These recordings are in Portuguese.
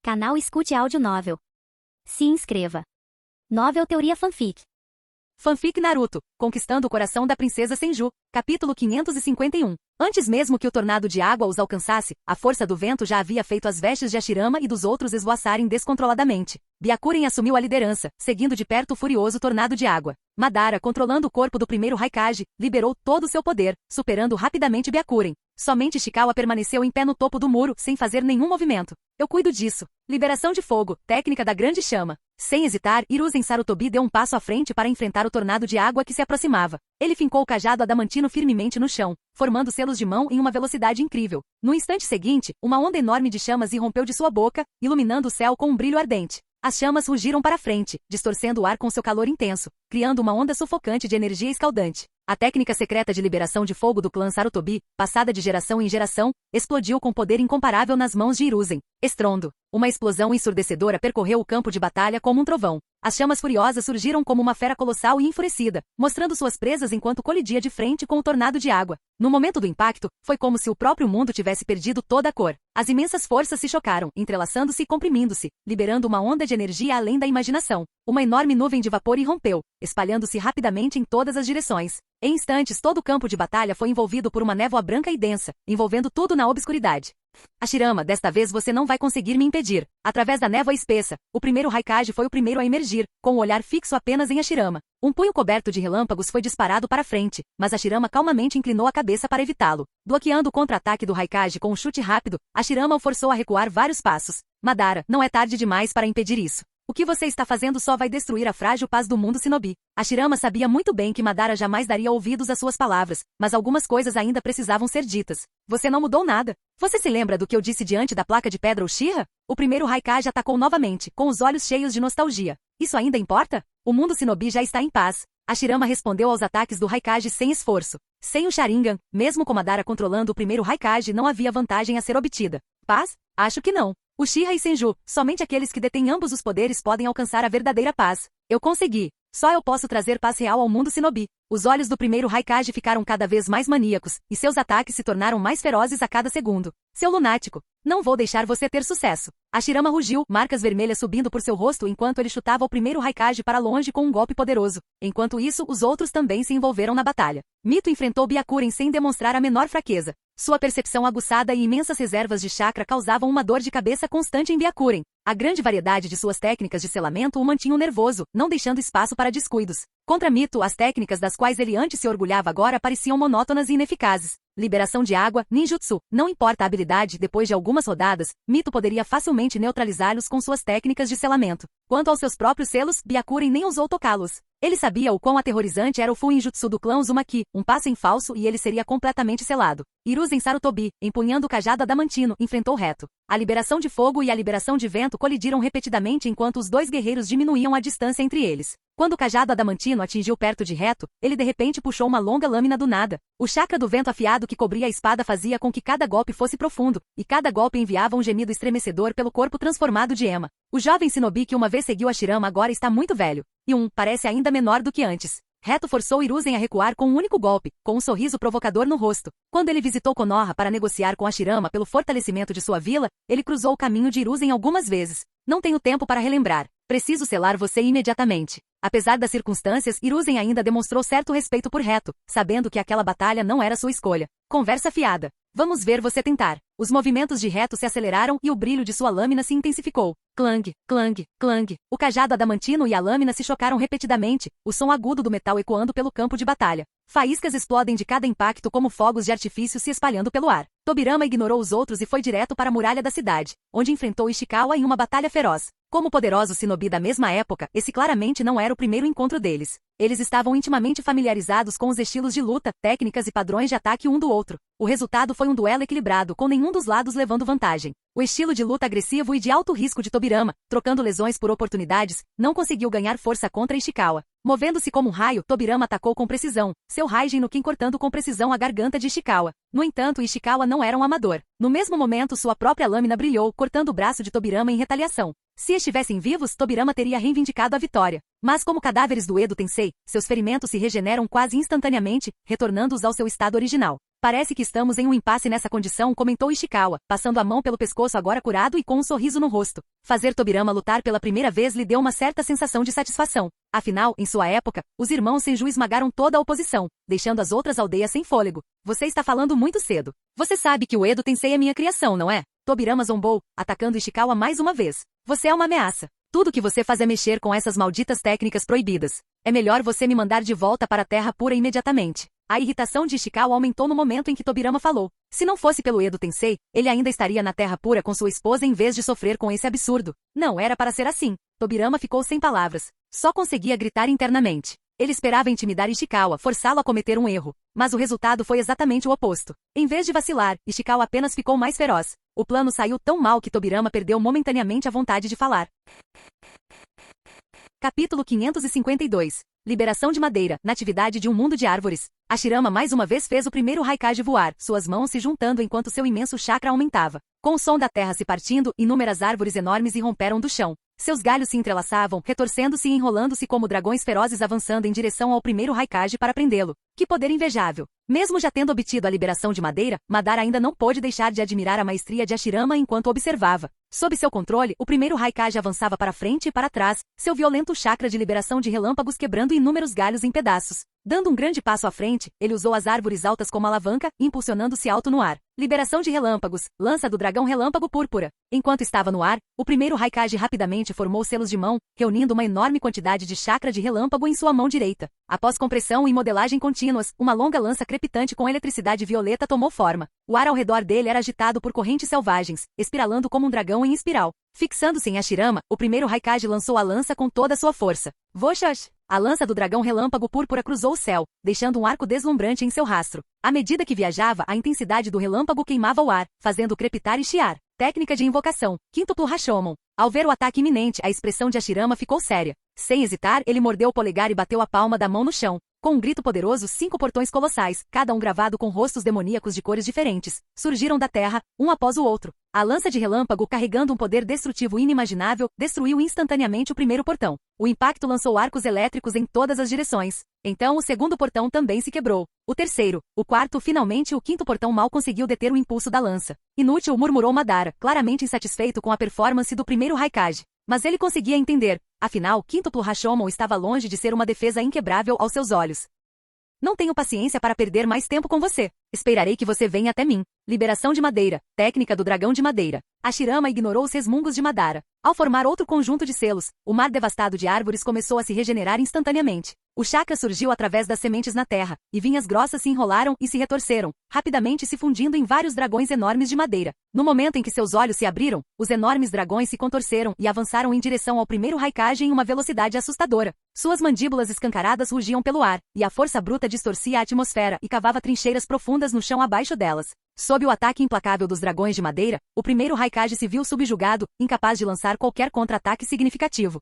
Canal Escute Áudio Novel. Se inscreva. Novel Teoria Fanfic. Fanfic Naruto, Conquistando o Coração da Princesa Senju, capítulo 551. Antes mesmo que o tornado de água os alcançasse, a força do vento já havia feito as vestes de Hashirama e dos outros esvoaçarem descontroladamente. Byakuren assumiu a liderança, seguindo de perto o furioso tornado de água. Madara, controlando o corpo do primeiro Raikage, liberou todo o seu poder, superando rapidamente Byakuren. Somente Ishikawa permaneceu em pé no topo do muro, sem fazer nenhum movimento. Eu cuido disso. Liberação de fogo, técnica da grande chama. Sem hesitar, Hiruzen Sarutobi deu um passo à frente para enfrentar o tornado de água que se aproximava. Ele fincou o cajado adamantino firmemente no chão, formando selos de mão em uma velocidade incrível. No instante seguinte, uma onda enorme de chamas irrompeu de sua boca, iluminando o céu com um brilho ardente. As chamas rugiram para frente, distorcendo o ar com seu calor intenso, criando uma onda sufocante de energia escaldante. A técnica secreta de liberação de fogo do clã Sarutobi, passada de geração em geração, explodiu com poder incomparável nas mãos de Hiruzen. Estrondo. Uma explosão ensurdecedora percorreu o campo de batalha como um trovão. As chamas furiosas surgiram como uma fera colossal e enfurecida, mostrando suas presas enquanto colidia de frente com o tornado de água. No momento do impacto, foi como se o próprio mundo tivesse perdido toda a cor. As imensas forças se chocaram, entrelaçando-se e comprimindo-se, liberando uma onda de energia além da imaginação. Uma enorme nuvem de vapor irrompeu, espalhando-se rapidamente em todas as direções. Em instantes, todo o campo de batalha foi envolvido por uma névoa branca e densa, envolvendo tudo na obscuridade. Hashirama, desta vez você não vai conseguir me impedir. Através da névoa espessa, o primeiro Raikage foi o primeiro a emergir, com o olhar fixo apenas em Hashirama. Um punho coberto de relâmpagos foi disparado para frente, mas Hashirama calmamente inclinou a cabeça para evitá-lo. Bloqueando o contra-ataque do Raikage com um chute rápido, Hashirama o forçou a recuar vários passos. Madara, não é tarde demais para impedir isso. O que você está fazendo só vai destruir a frágil paz do mundo Shinobi. Hashirama sabia muito bem que Madara jamais daria ouvidos às suas palavras, mas algumas coisas ainda precisavam ser ditas. Você não mudou nada. Você se lembra do que eu disse diante da placa de pedra Uchiha? O primeiro Raikage atacou novamente, com os olhos cheios de nostalgia. Isso ainda importa? O mundo Shinobi já está em paz. Hashirama respondeu aos ataques do Raikage sem esforço. Sem o Sharingan, mesmo com Madara controlando o primeiro Raikage, não havia vantagem a ser obtida. Paz? Acho que não. Uchiha e Senju, somente aqueles que detêm ambos os poderes podem alcançar a verdadeira paz. Eu consegui. Só eu posso trazer paz real ao mundo Shinobi. Os olhos do primeiro Raikage ficaram cada vez mais maníacos, e seus ataques se tornaram mais ferozes a cada segundo. Seu lunático, não vou deixar você ter sucesso. Hashirama rugiu, marcas vermelhas subindo por seu rosto enquanto ele chutava o primeiro Raikage para longe com um golpe poderoso. Enquanto isso, os outros também se envolveram na batalha. Mito enfrentou Byakuren sem demonstrar a menor fraqueza. Sua percepção aguçada e imensas reservas de chakra causavam uma dor de cabeça constante em Byakuren. A grande variedade de suas técnicas de selamento o mantinham nervoso, não deixando espaço para descuidos. Contra Mito, as técnicas das quais ele antes se orgulhava agora pareciam monótonas e ineficazes. Liberação de água, ninjutsu, não importa a habilidade, depois de algumas rodadas, Mito poderia facilmente neutralizá-los com suas técnicas de selamento. Quanto aos seus próprios selos, Byakuren nem ousou tocá-los. Ele sabia o quão aterrorizante era o Fuinjutsu do clã Uzumaki, um passo em falso e ele seria completamente selado. Hiruzen Sarutobi, empunhando o cajado adamantino, enfrentou reto. A liberação de fogo e a liberação de vento colidiram repetidamente enquanto os dois guerreiros diminuíam a distância entre eles. Quando o cajado adamantino atingiu perto de reto, ele de repente puxou uma longa lâmina do nada. O chakra do vento afiado que cobria a espada fazia com que cada golpe fosse profundo, e cada golpe enviava um gemido estremecedor pelo corpo transformado de Ema. O jovem Shinobi que uma vez seguiu Hashirama agora está muito velho. E parece ainda menor do que antes. Reto forçou Hiruzen a recuar com um único golpe, com um sorriso provocador no rosto. Quando ele visitou Konoha para negociar com Hashirama pelo fortalecimento de sua vila, ele cruzou o caminho de Hiruzen algumas vezes. Não tenho tempo para relembrar. Preciso selar você imediatamente. Apesar das circunstâncias, Hiruzen ainda demonstrou certo respeito por Reto, sabendo que aquela batalha não era sua escolha. Conversa fiada. Vamos ver você tentar. Os movimentos de Reto se aceleraram e o brilho de sua lâmina se intensificou. Clang, clang, clang. O cajado adamantino e a lâmina se chocaram repetidamente, o som agudo do metal ecoando pelo campo de batalha. Faíscas explodem de cada impacto como fogos de artifício se espalhando pelo ar. Tobirama ignorou os outros e foi direto para a muralha da cidade, onde enfrentou Ishikawa em uma batalha feroz. Como poderosos Shinobi da mesma época, esse claramente não era o primeiro encontro deles. Eles estavam intimamente familiarizados com os estilos de luta, técnicas e padrões de ataque um do outro. O resultado foi um duelo equilibrado, com nenhum dos lados levando vantagem. O estilo de luta agressivo e de alto risco de Tobirama, trocando lesões por oportunidades, não conseguiu ganhar força contra Ishikawa. Movendo-se como um raio, Tobirama atacou com precisão, seu Raijin no Kin cortando com precisão a garganta de Ishikawa. No entanto, Ishikawa não era um amador. No mesmo momento, sua própria lâmina brilhou, cortando o braço de Tobirama em retaliação. Se estivessem vivos, Tobirama teria reivindicado a vitória. Mas como cadáveres do Edo Tensei, seus ferimentos se regeneram quase instantaneamente, retornando-os ao seu estado original. Parece que estamos em um impasse nessa condição, comentou Ishikawa, passando a mão pelo pescoço agora curado e com um sorriso no rosto. Fazer Tobirama lutar pela primeira vez lhe deu uma certa sensação de satisfação. Afinal, em sua época, os irmãos Senju esmagaram toda a oposição, deixando as outras aldeias sem fôlego. Você está falando muito cedo. Você sabe que o Edo Tensei é minha criação, não é? Tobirama zombou, atacando Ishikawa mais uma vez. Você é uma ameaça. Tudo que você faz é mexer com essas malditas técnicas proibidas. É melhor você me mandar de volta para a Terra Pura imediatamente. A irritação de Ishikawa aumentou no momento em que Tobirama falou. Se não fosse pelo Edo Tensei, ele ainda estaria na Terra Pura com sua esposa em vez de sofrer com esse absurdo. Não era para ser assim. Tobirama ficou sem palavras. Só conseguia gritar internamente. Ele esperava intimidar Ishikawa, forçá-lo a cometer um erro. Mas o resultado foi exatamente o oposto. Em vez de vacilar, Ishikawa apenas ficou mais feroz. O plano saiu tão mal que Tobirama perdeu momentaneamente a vontade de falar. Capítulo 552. Liberação de madeira, natividade de um mundo de árvores. Hashirama mais uma vez fez o primeiro Raikage voar, suas mãos se juntando enquanto seu imenso chakra aumentava. Com o som da terra se partindo, inúmeras árvores enormes irromperam do chão. Seus galhos se entrelaçavam, retorcendo-se e enrolando-se como dragões ferozes avançando em direção ao primeiro Raikage para prendê-lo. Que poder invejável! Mesmo já tendo obtido a liberação de madeira, Madara ainda não pôde deixar de admirar a maestria de Hashirama enquanto observava. Sob seu controle, o primeiro Raikage avançava para frente e para trás, seu violento chakra de liberação de relâmpagos quebrando inúmeros galhos em pedaços. Dando um grande passo à frente, ele usou as árvores altas como alavanca, impulsionando-se alto no ar. Liberação de relâmpagos, lança do dragão relâmpago púrpura. Enquanto estava no ar, o primeiro Raikage rapidamente formou selos de mão, reunindo uma enorme quantidade de chakra de relâmpago em sua mão direita. Após compressão e modelagem contínuas, uma longa lança crepitante com eletricidade violeta tomou forma. O ar ao redor dele era agitado por correntes selvagens, espiralando como um dragão em espiral. Fixando-se em Hashirama, o primeiro Raikage lançou a lança com toda a sua força. Voxash! A lança do dragão relâmpago púrpura cruzou o céu, deixando um arco deslumbrante em seu rastro. À medida que viajava, a intensidade do relâmpago queimava o ar, fazendo crepitar e chiar. Técnica de invocação. Quíntuplo Rashomon. Ao ver o ataque iminente, a expressão de Hashirama ficou séria. Sem hesitar, ele mordeu o polegar e bateu a palma da mão no chão. Com um grito poderoso, 5 portões colossais, cada um gravado com rostos demoníacos de cores diferentes, surgiram da terra, um após o outro. A lança de relâmpago, carregando um poder destrutivo inimaginável, destruiu instantaneamente o primeiro portão. O impacto lançou arcos elétricos em todas as direções. Então o segundo portão também se quebrou. O terceiro, o quarto, finalmente o quinto portão mal conseguiu deter o impulso da lança. Inútil, murmurou Madara, claramente insatisfeito com a performance do primeiro Raikage. Mas ele conseguia entender. Afinal, Quíntuplo Rashomon estava longe de ser uma defesa inquebrável aos seus olhos. Não tenho paciência para perder mais tempo com você. Esperarei que você venha até mim. Liberação de madeira. Técnica do dragão de madeira. Hashirama ignorou os resmungos de Madara. Ao formar outro conjunto de selos, o mar devastado de árvores começou a se regenerar instantaneamente. O chakra surgiu através das sementes na terra, e vinhas grossas se enrolaram e se retorceram, rapidamente se fundindo em vários dragões enormes de madeira. No momento em que seus olhos se abriram, os enormes dragões se contorceram e avançaram em direção ao primeiro Raikage em uma velocidade assustadora. Suas mandíbulas escancaradas rugiam pelo ar, e a força bruta distorcia a atmosfera e cavava trincheiras profundas no chão abaixo delas. Sob o ataque implacável dos dragões de madeira, o primeiro Raikage se viu subjugado, incapaz de lançar qualquer contra-ataque significativo.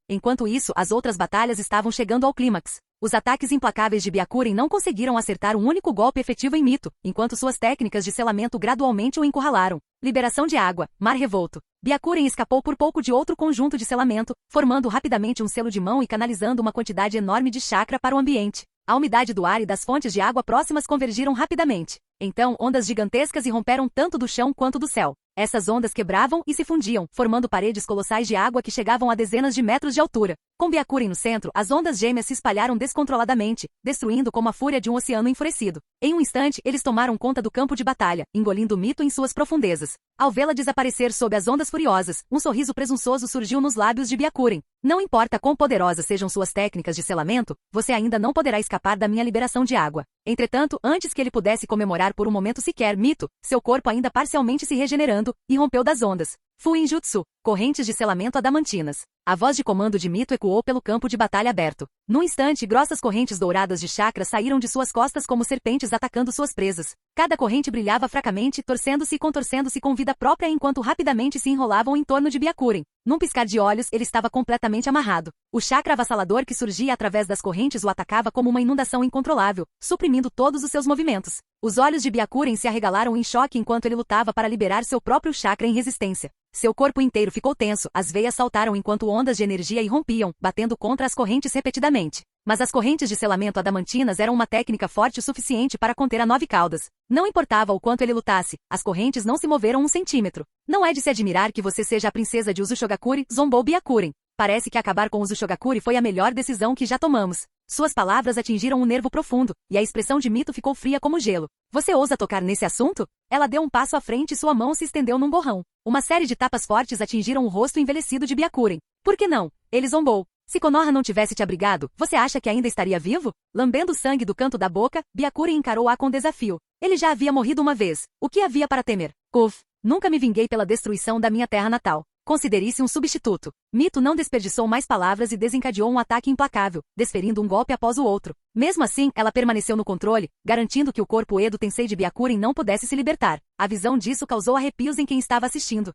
Enquanto isso, as outras batalhas estavam chegando ao clímax. Os ataques implacáveis de Byakuren não conseguiram acertar um único golpe efetivo em Mito, enquanto suas técnicas de selamento gradualmente o encurralaram. Liberação de água, mar revolto. Byakuren escapou por pouco de outro conjunto de selamento, formando rapidamente um selo de mão e canalizando uma quantidade enorme de chakra para o ambiente. A umidade do ar e das fontes de água próximas convergiram rapidamente. Então, ondas gigantescas irromperam tanto do chão quanto do céu. Essas ondas quebravam e se fundiam, formando paredes colossais de água que chegavam a dezenas de metros de altura. Com Byakuren no centro, as ondas gêmeas se espalharam descontroladamente, destruindo como a fúria de um oceano enfurecido. Em um instante, eles tomaram conta do campo de batalha, engolindo o Mito em suas profundezas. Ao vê-la desaparecer sob as ondas furiosas, um sorriso presunçoso surgiu nos lábios de Byakuren. Não importa quão poderosas sejam suas técnicas de selamento, você ainda não poderá escapar da minha liberação de água. Entretanto, antes que ele pudesse comemorar por um momento sequer Mito, seu corpo ainda parcialmente se regenerando, irrompeu das ondas. Fuinjutsu, correntes de selamento adamantinas. A voz de comando de Mito ecoou pelo campo de batalha aberto. Num instante, grossas correntes douradas de chakra saíram de suas costas como serpentes atacando suas presas. Cada corrente brilhava fracamente, torcendo-se e contorcendo-se com vida própria enquanto rapidamente se enrolavam em torno de Byakuren. Num piscar de olhos, ele estava completamente amarrado. O chakra avassalador que surgia através das correntes o atacava como uma inundação incontrolável, suprimindo todos os seus movimentos. Os olhos de Byakuren se arregalaram em choque enquanto ele lutava para liberar seu próprio chakra em resistência. Seu corpo inteiro ficou tenso, as veias saltaram enquanto ondas de energia irrompiam, batendo contra as correntes repetidamente. Mas as correntes de selamento adamantinas eram uma técnica forte o suficiente para conter a 9 caudas. Não importava o quanto ele lutasse, as correntes não se moveram 1 centímetro. Não é de se admirar que você seja a princesa de Uzushogakure, zombou Byakuren. Parece que acabar com Uzushogakure foi a melhor decisão que já tomamos. Suas palavras atingiram um nervo profundo, e a expressão de Mito ficou fria como gelo. Você ousa tocar nesse assunto? Ela deu um passo à frente e sua mão se estendeu num borrão. Uma série de tapas fortes atingiram o rosto envelhecido de Byakuren. Por que não? Ele zombou. Se Konoha não tivesse te abrigado, você acha que ainda estaria vivo? Lambendo o sangue do canto da boca, Byakuren encarou-a com desafio. Ele já havia morrido uma vez. O que havia para temer? Uf, nunca me vinguei pela destruição da minha terra natal. Considere-se um substituto. Mito não desperdiçou mais palavras e desencadeou um ataque implacável, desferindo um golpe após o outro. Mesmo assim, ela permaneceu no controle, garantindo que o corpo Edo Tensei de Byakuren não pudesse se libertar. A visão disso causou arrepios em quem estava assistindo.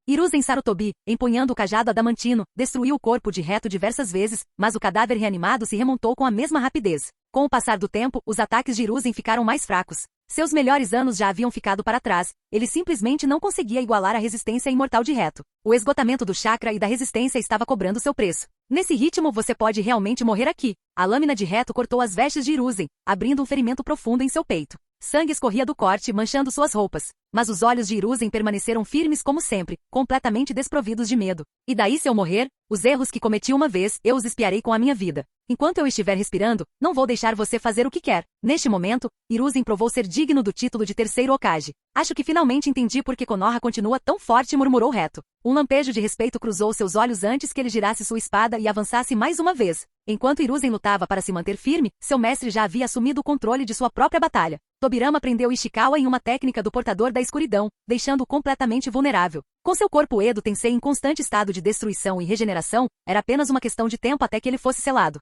Hiruzen Sarutobi, empunhando o cajado adamantino, destruiu o corpo de Reto diversas vezes, mas o cadáver reanimado se remontou com a mesma rapidez. Com o passar do tempo, os ataques de Hiruzen ficaram mais fracos. Seus melhores anos já haviam ficado para trás, ele simplesmente não conseguia igualar a resistência imortal de Reto. O esgotamento do chakra e da resistência estava cobrando seu preço. Nesse ritmo você pode realmente morrer aqui. A lâmina de Reto cortou as vestes de Hiruzen, abrindo um ferimento profundo em seu peito. Sangue escorria do corte, manchando suas roupas. Mas os olhos de Hiruzen permaneceram firmes como sempre, completamente desprovidos de medo. E daí se eu morrer? Os erros que cometi uma vez, eu os expiarei com a minha vida. Enquanto eu estiver respirando, não vou deixar você fazer o que quer. Neste momento, Hiruzen provou ser digno do título de terceiro Hokage. Acho que finalmente entendi por que Konoha continua tão forte, murmurou Reto. Um lampejo de respeito cruzou seus olhos antes que ele girasse sua espada e avançasse mais uma vez. Enquanto Hiruzen lutava para se manter firme, seu mestre já havia assumido o controle de sua própria batalha. Tobirama prendeu Ishikawa em uma técnica do portador da escuridão, deixando-o completamente vulnerável. Com seu corpo Edo Tensei em constante estado de destruição e regeneração, era apenas uma questão de tempo até que ele fosse selado.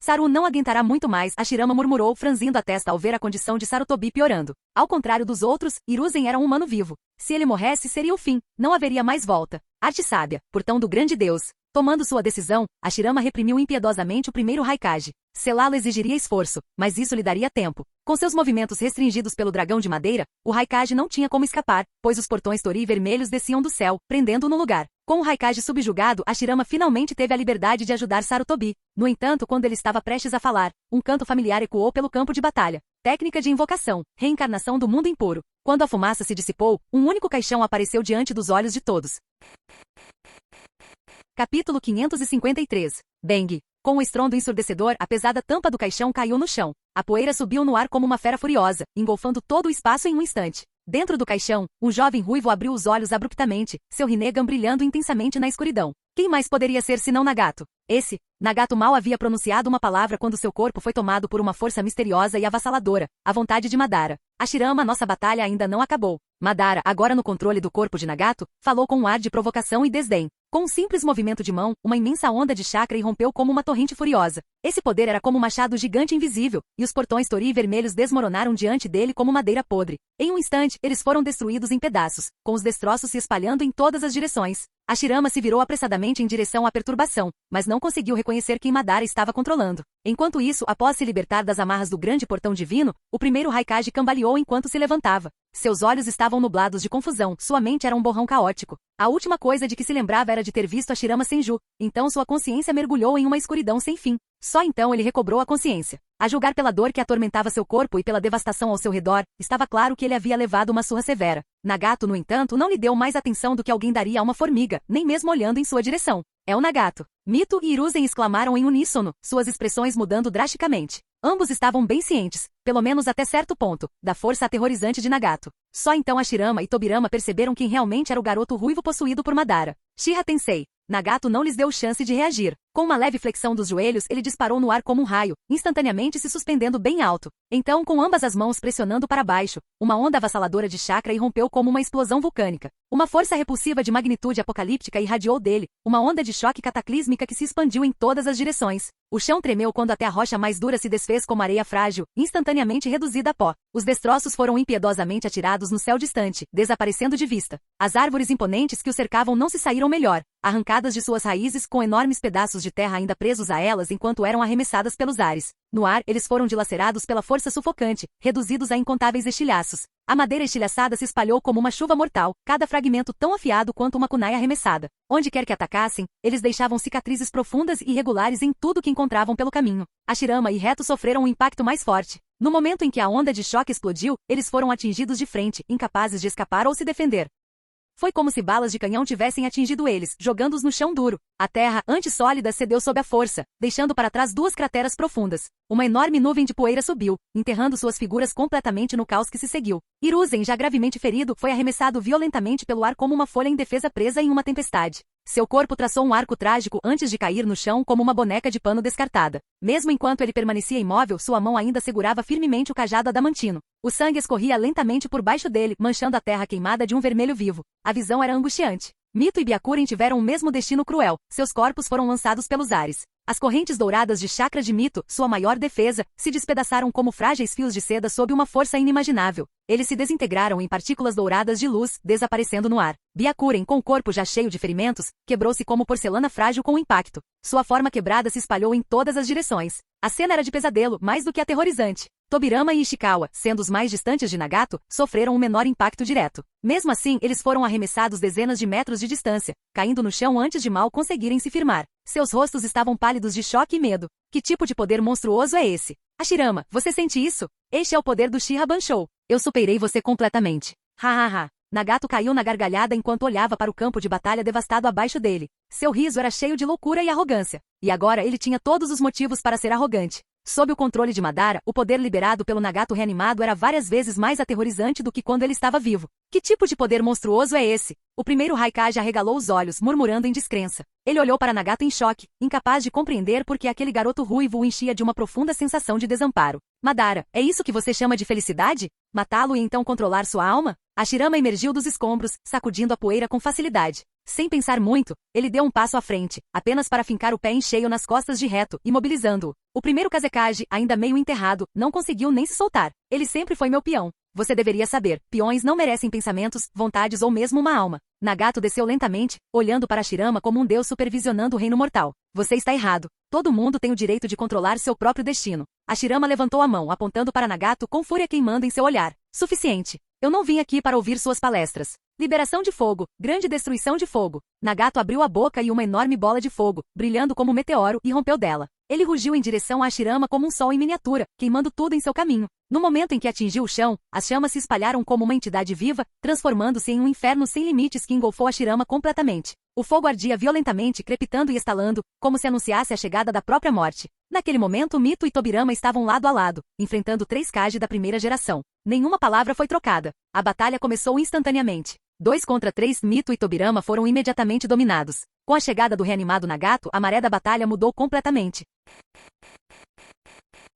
Saru não aguentará muito mais, Hashirama murmurou, franzindo a testa ao ver a condição de Sarutobi piorando. Ao contrário dos outros, Hiruzen era um humano vivo. Se ele morresse, seria o fim, não haveria mais volta. Arte sábia, portão do grande deus. Tomando sua decisão, Hashirama reprimiu impiedosamente o primeiro Raikage. Selá-lo exigiria esforço, mas isso lhe daria tempo. Com seus movimentos restringidos pelo dragão de madeira, o Raikage não tinha como escapar, pois os portões Tori vermelhos desciam do céu, prendendo-o no lugar. Com o Raikage subjugado, Hashirama finalmente teve a liberdade de ajudar Sarutobi. No entanto, quando ele estava prestes a falar, um canto familiar ecoou pelo campo de batalha. Técnica de invocação, reencarnação do mundo impuro. Quando a fumaça se dissipou, um único caixão apareceu diante dos olhos de todos. Capítulo 553. Bang. Com o estrondo ensurdecedor, a pesada tampa do caixão caiu no chão. A poeira subiu no ar como uma fera furiosa, engolfando todo o espaço em um instante. Dentro do caixão, um jovem ruivo abriu os olhos abruptamente, seu Rinnegan brilhando intensamente na escuridão. Quem mais poderia ser senão Nagato? Nagato mal havia pronunciado uma palavra quando seu corpo foi tomado por uma força misteriosa e avassaladora, a vontade de Madara. Hashirama, nossa batalha ainda não acabou. Madara, agora no controle do corpo de Nagato, falou com um ar de provocação e desdém. Com um simples movimento de mão, uma imensa onda de chakra irrompeu como uma torrente furiosa. Esse poder era como um machado gigante invisível, e os portões Tori vermelhos desmoronaram diante dele como madeira podre. Em um instante, eles foram destruídos em pedaços, com os destroços se espalhando em todas as direções. Hashirama se virou apressadamente em direção à perturbação, mas não conseguiu reconhecer quem Madara estava controlando. Enquanto isso, após se libertar das amarras do grande portão divino, o primeiro Raikage cambaleou enquanto se levantava. Seus olhos estavam nublados de confusão, sua mente era um borrão caótico. A última coisa de que se lembrava era de ter visto Hashirama Senju, então sua consciência mergulhou em uma escuridão sem fim. Só então ele recobrou a consciência. A julgar pela dor que atormentava seu corpo e pela devastação ao seu redor, estava claro que ele havia levado uma surra severa. Nagato, no entanto, não lhe deu mais atenção do que alguém daria a uma formiga, nem mesmo olhando em sua direção. É o Nagato. Mito e Hiruzen exclamaram em uníssono, suas expressões mudando drasticamente. Ambos estavam bem cientes, pelo menos até certo ponto, da força aterrorizante de Nagato. Só então Hashirama e Tobirama perceberam quem realmente era o garoto ruivo possuído por Madara. Shiha Tensei. Nagato não lhes deu chance de reagir. Com uma leve flexão dos joelhos, ele disparou no ar como um raio, instantaneamente se suspendendo bem alto. Então, com ambas as mãos pressionando para baixo, uma onda avassaladora de chakra irrompeu como uma explosão vulcânica. Uma força repulsiva de magnitude apocalíptica irradiou dele, uma onda de choque cataclísmica que se expandiu em todas as direções. O chão tremeu quando até a rocha mais dura se desfez como areia frágil, instantaneamente reduzida a pó. Os destroços foram impiedosamente atirados no céu distante, desaparecendo de vista. As árvores imponentes que o cercavam não se saíram melhor, arrancadas de suas raízes com enormes pedaços de terra ainda presos a elas enquanto eram arremessadas pelos ares. No ar, eles foram dilacerados pela força sufocante, reduzidos a incontáveis estilhaços. A madeira estilhaçada se espalhou como uma chuva mortal, cada fragmento tão afiado quanto uma kunai arremessada. Onde quer que atacassem, eles deixavam cicatrizes profundas e irregulares em tudo que encontravam pelo caminho. Hashirama e Reto sofreram um impacto mais forte. No momento em que a onda de choque explodiu, eles foram atingidos de frente, incapazes de escapar ou se defender. Foi como se balas de canhão tivessem atingido eles, jogando-os no chão duro. A terra, antes sólida, cedeu sob a força, deixando para trás 2 crateras profundas. Uma enorme nuvem de poeira subiu, enterrando suas figuras completamente no caos que se seguiu. Hiruzen, já gravemente ferido, foi arremessado violentamente pelo ar como uma folha indefesa presa em uma tempestade. Seu corpo traçou um arco trágico antes de cair no chão como uma boneca de pano descartada. Mesmo enquanto ele permanecia imóvel, sua mão ainda segurava firmemente o cajado adamantino. O sangue escorria lentamente por baixo dele, manchando a terra queimada de um vermelho vivo. A visão era angustiante. Mito e Byakuren tiveram o mesmo destino cruel. Seus corpos foram lançados pelos ares. As correntes douradas de chakra de Mito, sua maior defesa, se despedaçaram como frágeis fios de seda sob uma força inimaginável. Eles se desintegraram em partículas douradas de luz, desaparecendo no ar. Byakuren, com o corpo já cheio de ferimentos, quebrou-se como porcelana frágil com o impacto. Sua forma quebrada se espalhou em todas as direções. A cena era de pesadelo, mais do que aterrorizante. Tobirama e Ishikawa, sendo os mais distantes de Nagato, sofreram um menor impacto direto. Mesmo assim, eles foram arremessados dezenas de metros de distância, caindo no chão antes de mal conseguirem se firmar. Seus rostos estavam pálidos de choque e medo. Que tipo de poder monstruoso é esse? Hashirama, você sente isso? Este é o poder do Shiha Banshou. Eu superei você completamente. Ha. Nagato caiu na gargalhada enquanto olhava para o campo de batalha devastado abaixo dele. Seu riso era cheio de loucura e arrogância. E agora ele tinha todos os motivos para ser arrogante. Sob o controle de Madara, o poder liberado pelo Nagato reanimado era várias vezes mais aterrorizante do que quando ele estava vivo. Que tipo de poder monstruoso é esse? O primeiro Raikage arregalou os olhos, murmurando em descrença. Ele olhou para Nagato em choque, incapaz de compreender por que aquele garoto ruivo o enchia de uma profunda sensação de desamparo. Madara, é isso que você chama de felicidade? Matá-lo e então controlar sua alma? Hashirama emergiu dos escombros, sacudindo a poeira com facilidade. Sem pensar muito, ele deu um passo à frente, apenas para fincar o pé em cheio nas costas de Reto, imobilizando-o. O primeiro Kazekage, ainda meio enterrado, não conseguiu nem se soltar. Ele sempre foi meu peão. Você deveria saber, peões não merecem pensamentos, vontades ou mesmo uma alma. Nagato desceu lentamente, olhando para Hashirama como um deus supervisionando o reino mortal. Você está errado. Todo mundo tem o direito de controlar seu próprio destino. Hashirama levantou a mão, apontando para Nagato com fúria queimando em seu olhar. Suficiente. Eu não vim aqui para ouvir suas palestras. Liberação de fogo, grande destruição de fogo. Nagato abriu a boca e uma enorme bola de fogo, brilhando como um meteoro, irrompeu dela. Ele rugiu em direção a Hashirama como um sol em miniatura, queimando tudo em seu caminho. No momento em que atingiu o chão, as chamas se espalharam como uma entidade viva, transformando-se em um inferno sem limites que engolfou Hashirama completamente. O fogo ardia violentamente, crepitando e estalando, como se anunciasse a chegada da própria morte. Naquele momento, Mito e Tobirama estavam lado a lado, enfrentando 3 Kage da primeira geração. Nenhuma palavra foi trocada. A batalha começou instantaneamente. 2 contra 3, Mito e Tobirama foram imediatamente dominados. Com a chegada do reanimado Nagato, a maré da batalha mudou completamente.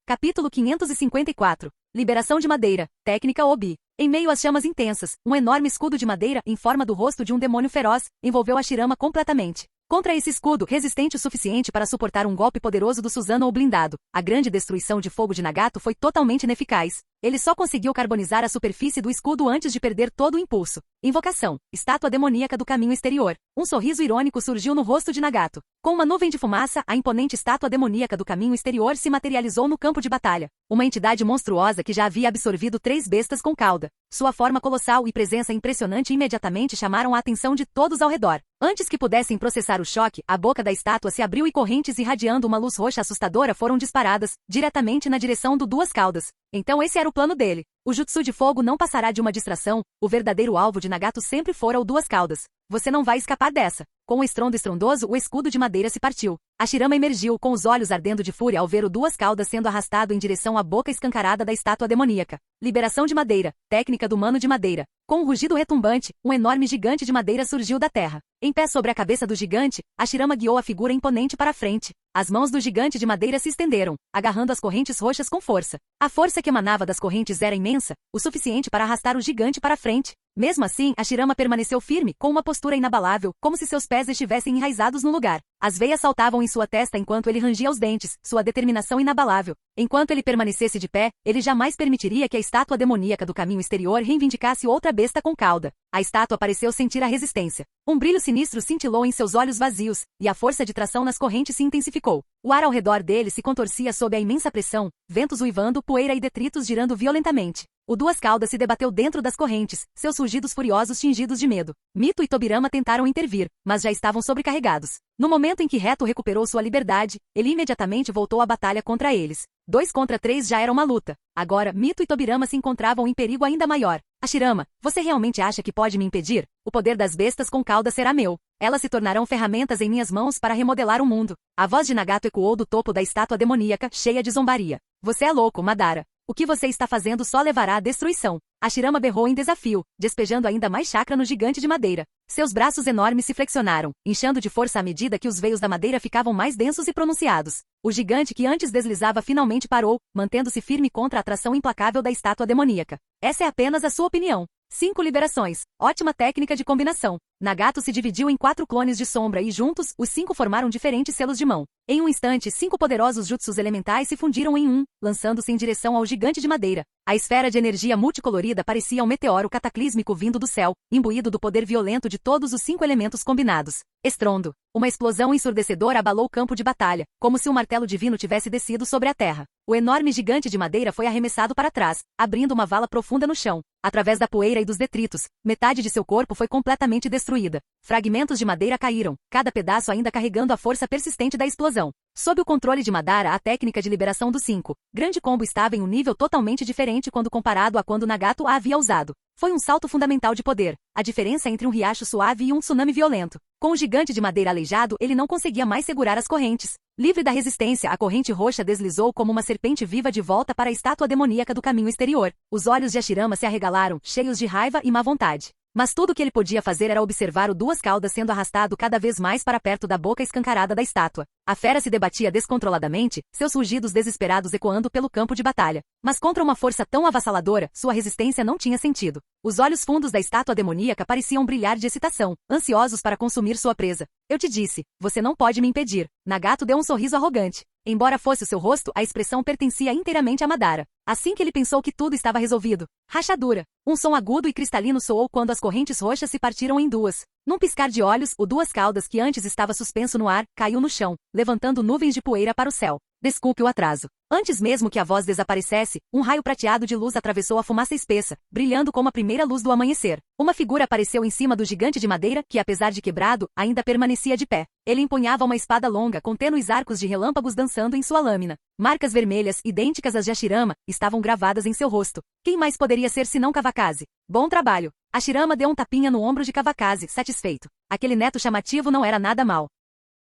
Capítulo 554. Liberação de madeira. Técnica Obi. Em meio às chamas intensas, um enorme escudo de madeira, em forma do rosto de um demônio feroz, envolveu Hashirama completamente. Contra esse escudo, resistente o suficiente para suportar um golpe poderoso do Susanoo ou blindado, a grande destruição de fogo de Nagato foi totalmente ineficaz. Ele só conseguiu carbonizar a superfície do escudo antes de perder todo o impulso. Invocação. Estátua demoníaca do caminho exterior. Um sorriso irônico surgiu no rosto de Nagato. Com uma nuvem de fumaça, a imponente estátua demoníaca do caminho exterior se materializou no campo de batalha. Uma entidade monstruosa que já havia absorvido 3 bestas com cauda. Sua forma colossal e presença impressionante imediatamente chamaram a atenção de todos ao redor. Antes que pudessem processar o choque, a boca da estátua se abriu e correntes irradiando uma luz roxa assustadora foram disparadas, diretamente na direção do Duas Caudas. Então esse era o plano dele. O jutsu de fogo não passará de uma distração, o verdadeiro alvo de Nagato sempre fora o Duas Caudas. Você não vai escapar dessa. Com um estrondo estrondoso, o escudo de madeira se partiu. Hashirama emergiu, com os olhos ardendo de fúria ao ver o Duas Caudas sendo arrastado em direção à boca escancarada da estátua demoníaca. Liberação de madeira. Técnica do mano de madeira. Com um rugido retumbante, um enorme gigante de madeira surgiu da terra. Em pé sobre a cabeça do gigante, Hashirama guiou a figura imponente para a frente. As mãos do gigante de madeira se estenderam, agarrando as correntes roxas com força. A força que emanava das correntes era imensa, o suficiente para arrastar o gigante para a frente. Mesmo assim, Hashirama permaneceu firme, com uma postura inabalável, como se seus pés estivessem enraizados no lugar. As veias saltavam em sua testa enquanto ele rangia os dentes, sua determinação inabalável. Enquanto ele permanecesse de pé, ele jamais permitiria que a estátua demoníaca do caminho exterior reivindicasse outra besta com cauda. A estátua pareceu sentir a resistência. Um brilho sinistro cintilou em seus olhos vazios, e a força de tração nas correntes se intensificou. O ar ao redor dele se contorcia sob a imensa pressão, ventos uivando, poeira e detritos girando violentamente. O Duas Caudas se debateu dentro das correntes, seus rugidos furiosos tingidos de medo. Mito e Tobirama tentaram intervir, mas já estavam sobrecarregados. No momento em que Reto recuperou sua liberdade, ele imediatamente voltou à batalha contra eles. 2 contra 3 já era uma luta. Agora, Mito e Tobirama se encontravam em perigo ainda maior. Hashirama, você realmente acha que pode me impedir? O poder das bestas com cauda será meu. Elas se tornarão ferramentas em minhas mãos para remodelar o mundo. A voz de Nagato ecoou do topo da estátua demoníaca, cheia de zombaria. Você é louco, Madara. O que você está fazendo só levará à destruição. Hashirama berrou em desafio, despejando ainda mais chakra no gigante de madeira. Seus braços enormes se flexionaram, inchando de força à medida que os veios da madeira ficavam mais densos e pronunciados. O gigante que antes deslizava finalmente parou, mantendo-se firme contra a atração implacável da estátua demoníaca. Essa é apenas a sua opinião. 5 liberações. Ótima técnica de combinação. Nagato se dividiu em 4 clones de sombra e juntos, os 5 formaram diferentes selos de mão. Em um instante, 5 poderosos jutsus elementais se fundiram em um, lançando-se em direção ao gigante de madeira. A esfera de energia multicolorida parecia um meteoro cataclísmico vindo do céu, imbuído do poder violento de todos os 5 elementos combinados. Estrondo. Uma explosão ensurdecedora abalou o campo de batalha, como se um martelo divino tivesse descido sobre a terra. O enorme gigante de madeira foi arremessado para trás, abrindo uma vala profunda no chão. Através da poeira e dos detritos, metade de seu corpo foi completamente destruída. Fragmentos de madeira caíram, cada pedaço ainda carregando a força persistente da explosão. Sob o controle de Madara, a técnica de liberação dos 5 grande combo estava em um nível totalmente diferente quando comparado a quando Nagato a havia usado. Foi um salto fundamental de poder, a diferença entre um riacho suave e um tsunami violento. Com o gigante de madeira aleijado, ele não conseguia mais segurar as correntes. Livre da resistência, a corrente roxa deslizou como uma serpente viva de volta para a estátua demoníaca do caminho exterior. Os olhos de Hashirama se arregalaram, cheios de raiva e má vontade. Mas tudo o que ele podia fazer era observar o Duas Caudas sendo arrastado cada vez mais para perto da boca escancarada da estátua. A fera se debatia descontroladamente, seus rugidos desesperados ecoando pelo campo de batalha. Mas contra uma força tão avassaladora, sua resistência não tinha sentido. Os olhos fundos da estátua demoníaca pareciam brilhar de excitação, ansiosos para consumir sua presa. Eu te disse, você não pode me impedir. Nagato deu um sorriso arrogante. Embora fosse o seu rosto, a expressão pertencia inteiramente a Madara. Assim que ele pensou que tudo estava resolvido. Rachadura. Um som agudo e cristalino soou quando as correntes roxas se partiram em duas. Num piscar de olhos, o Duas Caudas, que antes estava suspenso no ar, caiu no chão, levantando nuvens de poeira para o céu. Desculpe o atraso. Antes mesmo que a voz desaparecesse, um raio prateado de luz atravessou a fumaça espessa, brilhando como a primeira luz do amanhecer. Uma figura apareceu em cima do gigante de madeira, que apesar de quebrado, ainda permanecia de pé. Ele empunhava uma espada longa com tênues arcos de relâmpagos dançando em sua lâmina. Marcas vermelhas, idênticas às de Hashirama, estavam gravadas em seu rosto. Quem mais poderia ser senão Kawakaze? Bom trabalho. Hashirama deu um tapinha no ombro de Kawakaze, satisfeito. Aquele neto chamativo não era nada mal.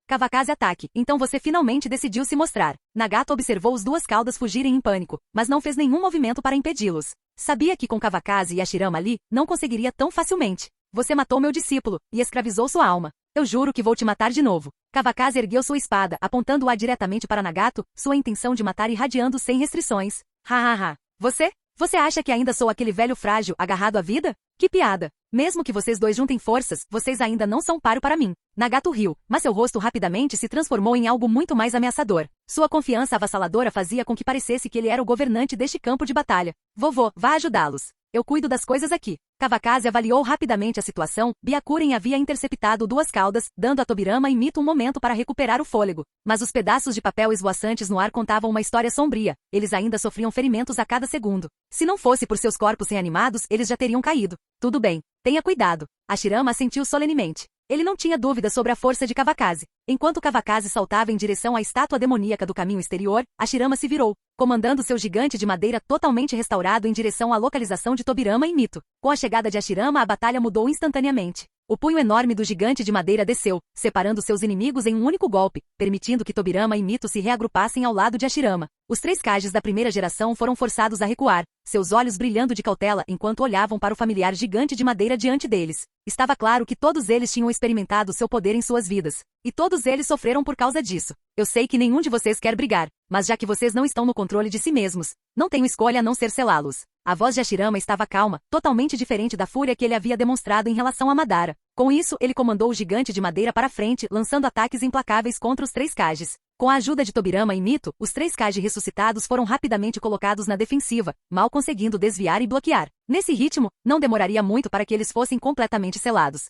Kawakaze ataque, então você finalmente decidiu se mostrar. Nagato observou os Duas Caudas fugirem em pânico, mas não fez nenhum movimento para impedi-los. Sabia que com Kawakaze e Hashirama ali, não conseguiria tão facilmente. Você matou meu discípulo, e escravizou sua alma. Eu juro que vou te matar de novo. Kawakaze ergueu sua espada, apontando-a diretamente para Nagato, sua intenção de matar irradiando sem restrições. Hahaha. Você acha que ainda sou aquele velho frágil, agarrado à vida? Que piada! Mesmo que vocês dois juntem forças, vocês ainda não são páreo para mim. Nagato riu, mas seu rosto rapidamente se transformou em algo muito mais ameaçador. Sua confiança avassaladora fazia com que parecesse que ele era o governante deste campo de batalha. Vovô, vá ajudá-los. Eu cuido das coisas aqui. Kawakaze avaliou rapidamente a situação, Byakuren havia interceptado Duas Caudas, dando a Tobirama e Mito um momento para recuperar o fôlego. Mas os pedaços de papel esvoaçantes no ar contavam uma história sombria, eles ainda sofriam ferimentos a cada segundo. Se não fosse por seus corpos reanimados, eles já teriam caído. Tudo bem, tenha cuidado. Hashirama assentiu solenemente. Ele não tinha dúvida sobre a força de Kawakaze. Enquanto Kawakaze saltava em direção à estátua demoníaca do caminho exterior, Hashirama se virou, comandando seu gigante de madeira totalmente restaurado em direção à localização de Tobirama e Mito. Com a chegada de Hashirama, a batalha mudou instantaneamente. O punho enorme do gigante de madeira desceu, separando seus inimigos em um único golpe, permitindo que Tobirama e Mito se reagrupassem ao lado de Hashirama. Os 3 Kages da primeira geração foram forçados a recuar, seus olhos brilhando de cautela enquanto olhavam para o familiar gigante de madeira diante deles. Estava claro que todos eles tinham experimentado seu poder em suas vidas. E todos eles sofreram por causa disso. Eu sei que nenhum de vocês quer brigar, mas já que vocês não estão no controle de si mesmos, não tenho escolha a não ser selá-los. A voz de Hashirama estava calma, totalmente diferente da fúria que ele havia demonstrado em relação a Madara. Com isso, ele comandou o gigante de madeira para frente, lançando ataques implacáveis contra os 3 Kages. Com a ajuda de Tobirama e Mito, os 3 Kage ressuscitados foram rapidamente colocados na defensiva, mal conseguindo desviar e bloquear. Nesse ritmo, não demoraria muito para que eles fossem completamente selados.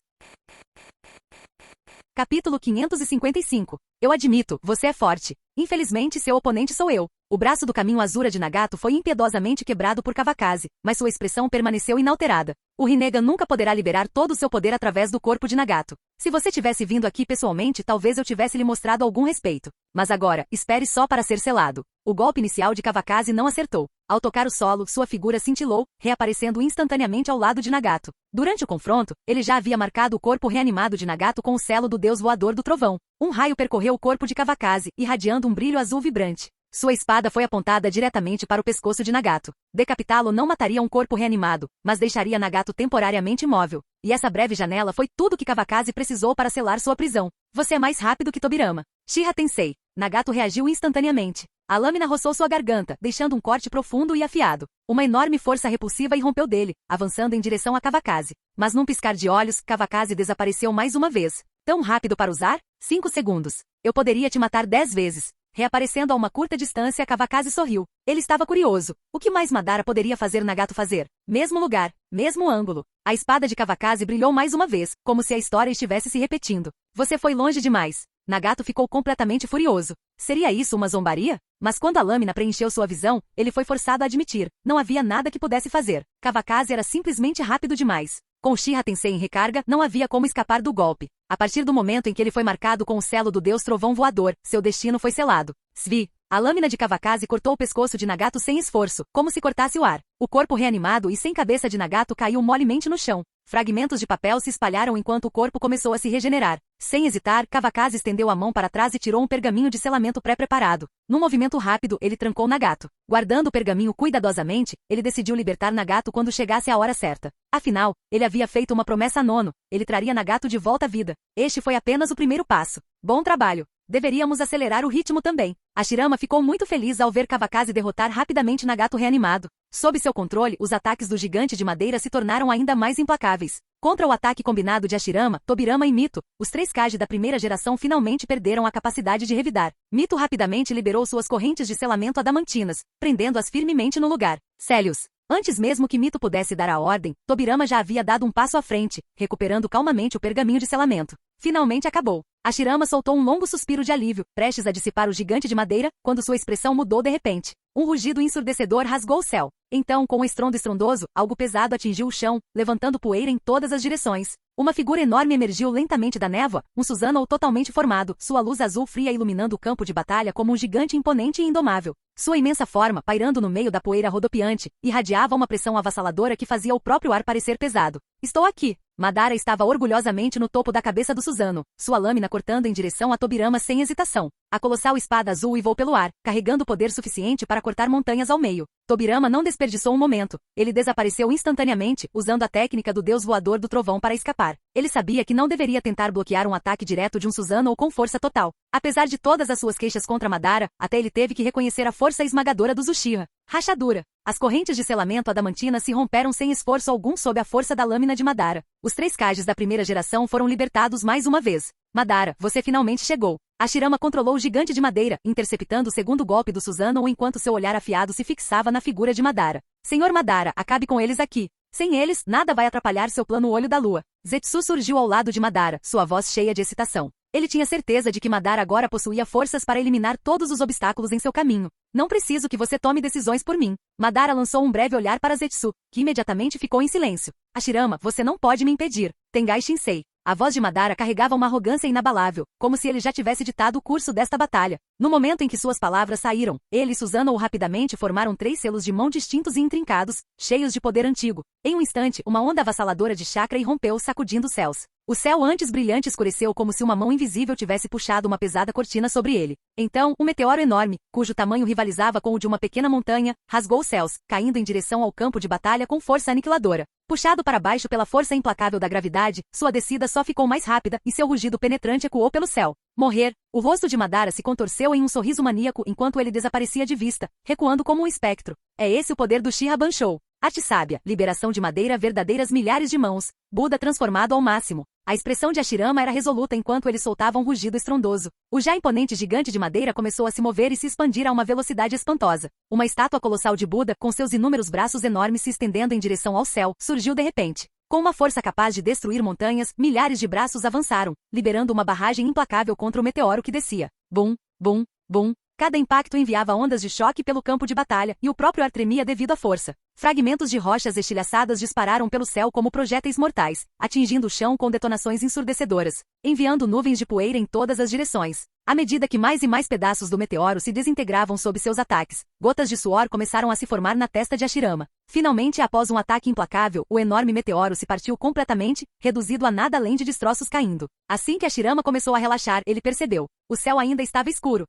Capítulo 555. Eu admito, você é forte. Infelizmente, seu oponente sou eu. O braço do caminho Azura de Nagato foi impiedosamente quebrado por Kawakaze, mas sua expressão permaneceu inalterada. O Rinnegan nunca poderá liberar todo o seu poder através do corpo de Nagato. Se você tivesse vindo aqui pessoalmente, talvez eu tivesse lhe mostrado algum respeito. Mas agora, espere só para ser selado. O golpe inicial de Kawakaze não acertou. Ao tocar o solo, sua figura cintilou, reaparecendo instantaneamente ao lado de Nagato. Durante o confronto, ele já havia marcado o corpo reanimado de Nagato com o selo do deus voador do trovão. Um raio percorreu o corpo de Kawakaze, irradiando um brilho azul vibrante. Sua espada foi apontada diretamente para o pescoço de Nagato. Decapitá-lo não mataria um corpo reanimado, mas deixaria Nagato temporariamente imóvel. E essa breve janela foi tudo que Kawakaze precisou para selar sua prisão. Você é mais rápido que Tobirama. Shiha Tensei. Nagato reagiu instantaneamente. A lâmina roçou sua garganta, deixando um corte profundo e afiado. Uma enorme força repulsiva irrompeu dele, avançando em direção a Kawakaze. Mas num piscar de olhos, Kawakaze desapareceu mais uma vez. Tão rápido para usar? 5 segundos. Eu poderia te matar 10 vezes. Reaparecendo a uma curta distância, Kawakaze sorriu. Ele estava curioso. O que mais Madara poderia fazer Nagato fazer? Mesmo lugar, mesmo ângulo. A espada de Kawakaze brilhou mais uma vez, como se a história estivesse se repetindo. Você foi longe demais. Nagato ficou completamente furioso. Seria isso uma zombaria? Mas quando a lâmina preencheu sua visão, ele foi forçado a admitir. Não havia nada que pudesse fazer. Kawakaze era simplesmente rápido demais. Com Uchiha Tensei em recarga, não havia como escapar do golpe. A partir do momento em que ele foi marcado com o selo do deus trovão voador, seu destino foi selado. Svi. A lâmina de Kawakaze cortou o pescoço de Nagato sem esforço, como se cortasse o ar. O corpo reanimado e sem cabeça de Nagato caiu molemente no chão. Fragmentos de papel se espalharam enquanto o corpo começou a se regenerar. Sem hesitar, Kawakaze estendeu a mão para trás e tirou um pergaminho de selamento pré-preparado. Num movimento rápido, ele trancou Nagato. Guardando o pergaminho cuidadosamente, ele decidiu libertar Nagato quando chegasse a hora certa. Afinal, ele havia feito uma promessa a Nono. Ele traria Nagato de volta à vida. Este foi apenas o primeiro passo. Bom trabalho. Deveríamos acelerar o ritmo também. Hashirama ficou muito feliz ao ver Kawakaze derrotar rapidamente Nagato reanimado. Sob seu controle, os ataques do gigante de madeira se tornaram ainda mais implacáveis. Contra o ataque combinado de Hashirama, Tobirama e Mito, os 3 Kage da primeira geração finalmente perderam a capacidade de revidar. Mito rapidamente liberou suas correntes de selamento adamantinas, prendendo-as firmemente no lugar. Célios. Antes mesmo que Mito pudesse dar a ordem, Tobirama já havia dado um passo à frente, recuperando calmamente o pergaminho de selamento. Finalmente acabou. Hashirama soltou um longo suspiro de alívio, prestes a dissipar o gigante de madeira, quando sua expressão mudou de repente. Um rugido ensurdecedor rasgou o céu. Então, com um estrondo estrondoso, algo pesado atingiu o chão, levantando poeira em todas as direções. Uma figura enorme emergiu lentamente da névoa, um Susanoo totalmente formado, sua luz azul fria iluminando o campo de batalha como um gigante imponente e indomável. Sua imensa forma, pairando no meio da poeira rodopiante, irradiava uma pressão avassaladora que fazia o próprio ar parecer pesado. Estou aqui! Madara estava orgulhosamente no topo da cabeça do Susanoo, sua lâmina cortando em direção a Tobirama sem hesitação. A colossal espada azul uivou pelo ar, carregando poder suficiente para cortar montanhas ao meio. Tobirama não desperdiçou um momento. Ele desapareceu instantaneamente, usando a técnica do deus voador do trovão para escapar. Ele sabia que não deveria tentar bloquear um ataque direto de um Susanoo com força total. Apesar de todas as suas queixas contra Madara, até ele teve que reconhecer a força esmagadora dos Uchiha. Rachadura. As correntes de selamento adamantina se romperam sem esforço algum sob a força da lâmina de Madara. Os 3 Kages da primeira geração foram libertados mais uma vez. Madara, você finalmente chegou. Hashirama controlou o gigante de madeira, interceptando o segundo golpe do Susanoo enquanto seu olhar afiado se fixava na figura de Madara. Senhor Madara, acabe com eles aqui. Sem eles, nada vai atrapalhar seu plano Olho da Lua. Zetsu surgiu ao lado de Madara, sua voz cheia de excitação. Ele tinha certeza de que Madara agora possuía forças para eliminar todos os obstáculos em seu caminho. Não preciso que você tome decisões por mim. Madara lançou um breve olhar para Zetsu, que imediatamente ficou em silêncio. Hashirama, você não pode me impedir. Tengai Shinsei. A voz de Madara carregava uma arrogância inabalável, como se ele já tivesse ditado o curso desta batalha. No momento em que suas palavras saíram, ele e Susanoo rapidamente formaram 3 selos de mão distintos e intrincados, cheios de poder antigo. Em um instante, uma onda avassaladora de chakra irrompeu, sacudindo os céus. O céu antes brilhante escureceu como se uma mão invisível tivesse puxado uma pesada cortina sobre ele. Então, um meteoro enorme, cujo tamanho rivalizava com o de uma pequena montanha, rasgou os céus, caindo em direção ao campo de batalha com força aniquiladora. Puxado para baixo pela força implacável da gravidade, sua descida só ficou mais rápida e seu rugido penetrante ecoou pelo céu. Morrer. O rosto de Madara se contorceu em um sorriso maníaco enquanto ele desaparecia de vista, recuando como um espectro. É esse o poder do Uchiha Banshou. Arte sábia, liberação de madeira, verdadeiras milhares de mãos. Buda transformado ao máximo. A expressão de Hashirama era resoluta enquanto ele soltava um rugido estrondoso. O já imponente gigante de madeira começou a se mover e se expandir a uma velocidade espantosa. Uma estátua colossal de Buda, com seus inúmeros braços enormes se estendendo em direção ao céu, surgiu de repente. Com uma força capaz de destruir montanhas, milhares de braços avançaram, liberando uma barragem implacável contra o meteoro que descia. Bum, bum, bum. Cada impacto enviava ondas de choque pelo campo de batalha, e o próprio ar tremia devido à força. Fragmentos de rochas estilhaçadas dispararam pelo céu como projéteis mortais, atingindo o chão com detonações ensurdecedoras, enviando nuvens de poeira em todas as direções. À medida que mais e mais pedaços do meteoro se desintegravam sob seus ataques, gotas de suor começaram a se formar na testa de Hashirama. Finalmente, após um ataque implacável, o enorme meteoro se partiu completamente, reduzido a nada além de destroços caindo. Assim que Hashirama começou a relaxar, ele percebeu. O céu ainda estava escuro.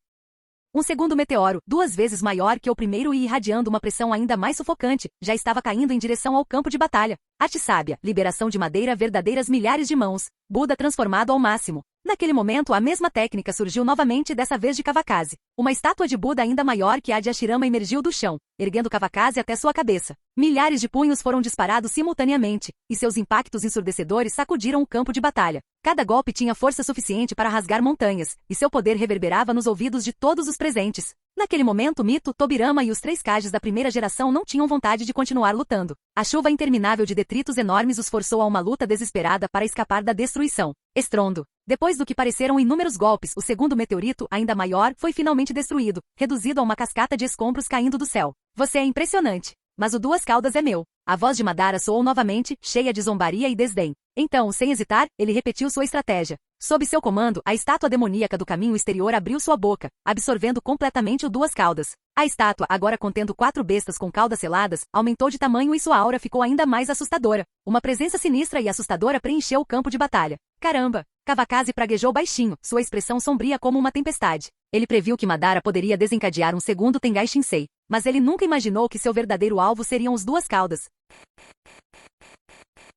Um segundo meteoro, 2 vezes maior que o primeiro e irradiando uma pressão ainda mais sufocante, já estava caindo em direção ao campo de batalha. Arte sábia, liberação de madeira, verdadeiras milhares de mãos. Buda transformado ao máximo. Naquele momento, a mesma técnica surgiu novamente, dessa vez de Kavakazi. Uma estátua de Buda ainda maior que a de Hashirama emergiu do chão, erguendo Kavakazi até sua cabeça. Milhares de punhos foram disparados simultaneamente, e seus impactos ensurdecedores sacudiram o campo de batalha. Cada golpe tinha força suficiente para rasgar montanhas, e seu poder reverberava nos ouvidos de todos os presentes. Naquele momento, Mito, Tobirama e os 3 Kages da primeira geração não tinham vontade de continuar lutando. A chuva interminável de detritos enormes os forçou a uma luta desesperada para escapar da destruição. Estrondo. Depois do que pareceram inúmeros golpes, o segundo meteorito, ainda maior, foi finalmente destruído, reduzido a uma cascata de escombros caindo do céu. Você é impressionante. Mas o Duas Caudas é meu. A voz de Madara soou novamente, cheia de zombaria e desdém. Então, sem hesitar, ele repetiu sua estratégia. Sob seu comando, a estátua demoníaca do caminho exterior abriu sua boca, absorvendo completamente o Duas Caudas. A estátua, agora contendo 4 bestas com caudas seladas, aumentou de tamanho e sua aura ficou ainda mais assustadora. Uma presença sinistra e assustadora preencheu o campo de batalha. Caramba! Kavakazi praguejou baixinho, sua expressão sombria como uma tempestade. Ele previu que Madara poderia desencadear um segundo Tengai Shinsei, mas ele nunca imaginou que seu verdadeiro alvo seriam os Duas Caudas.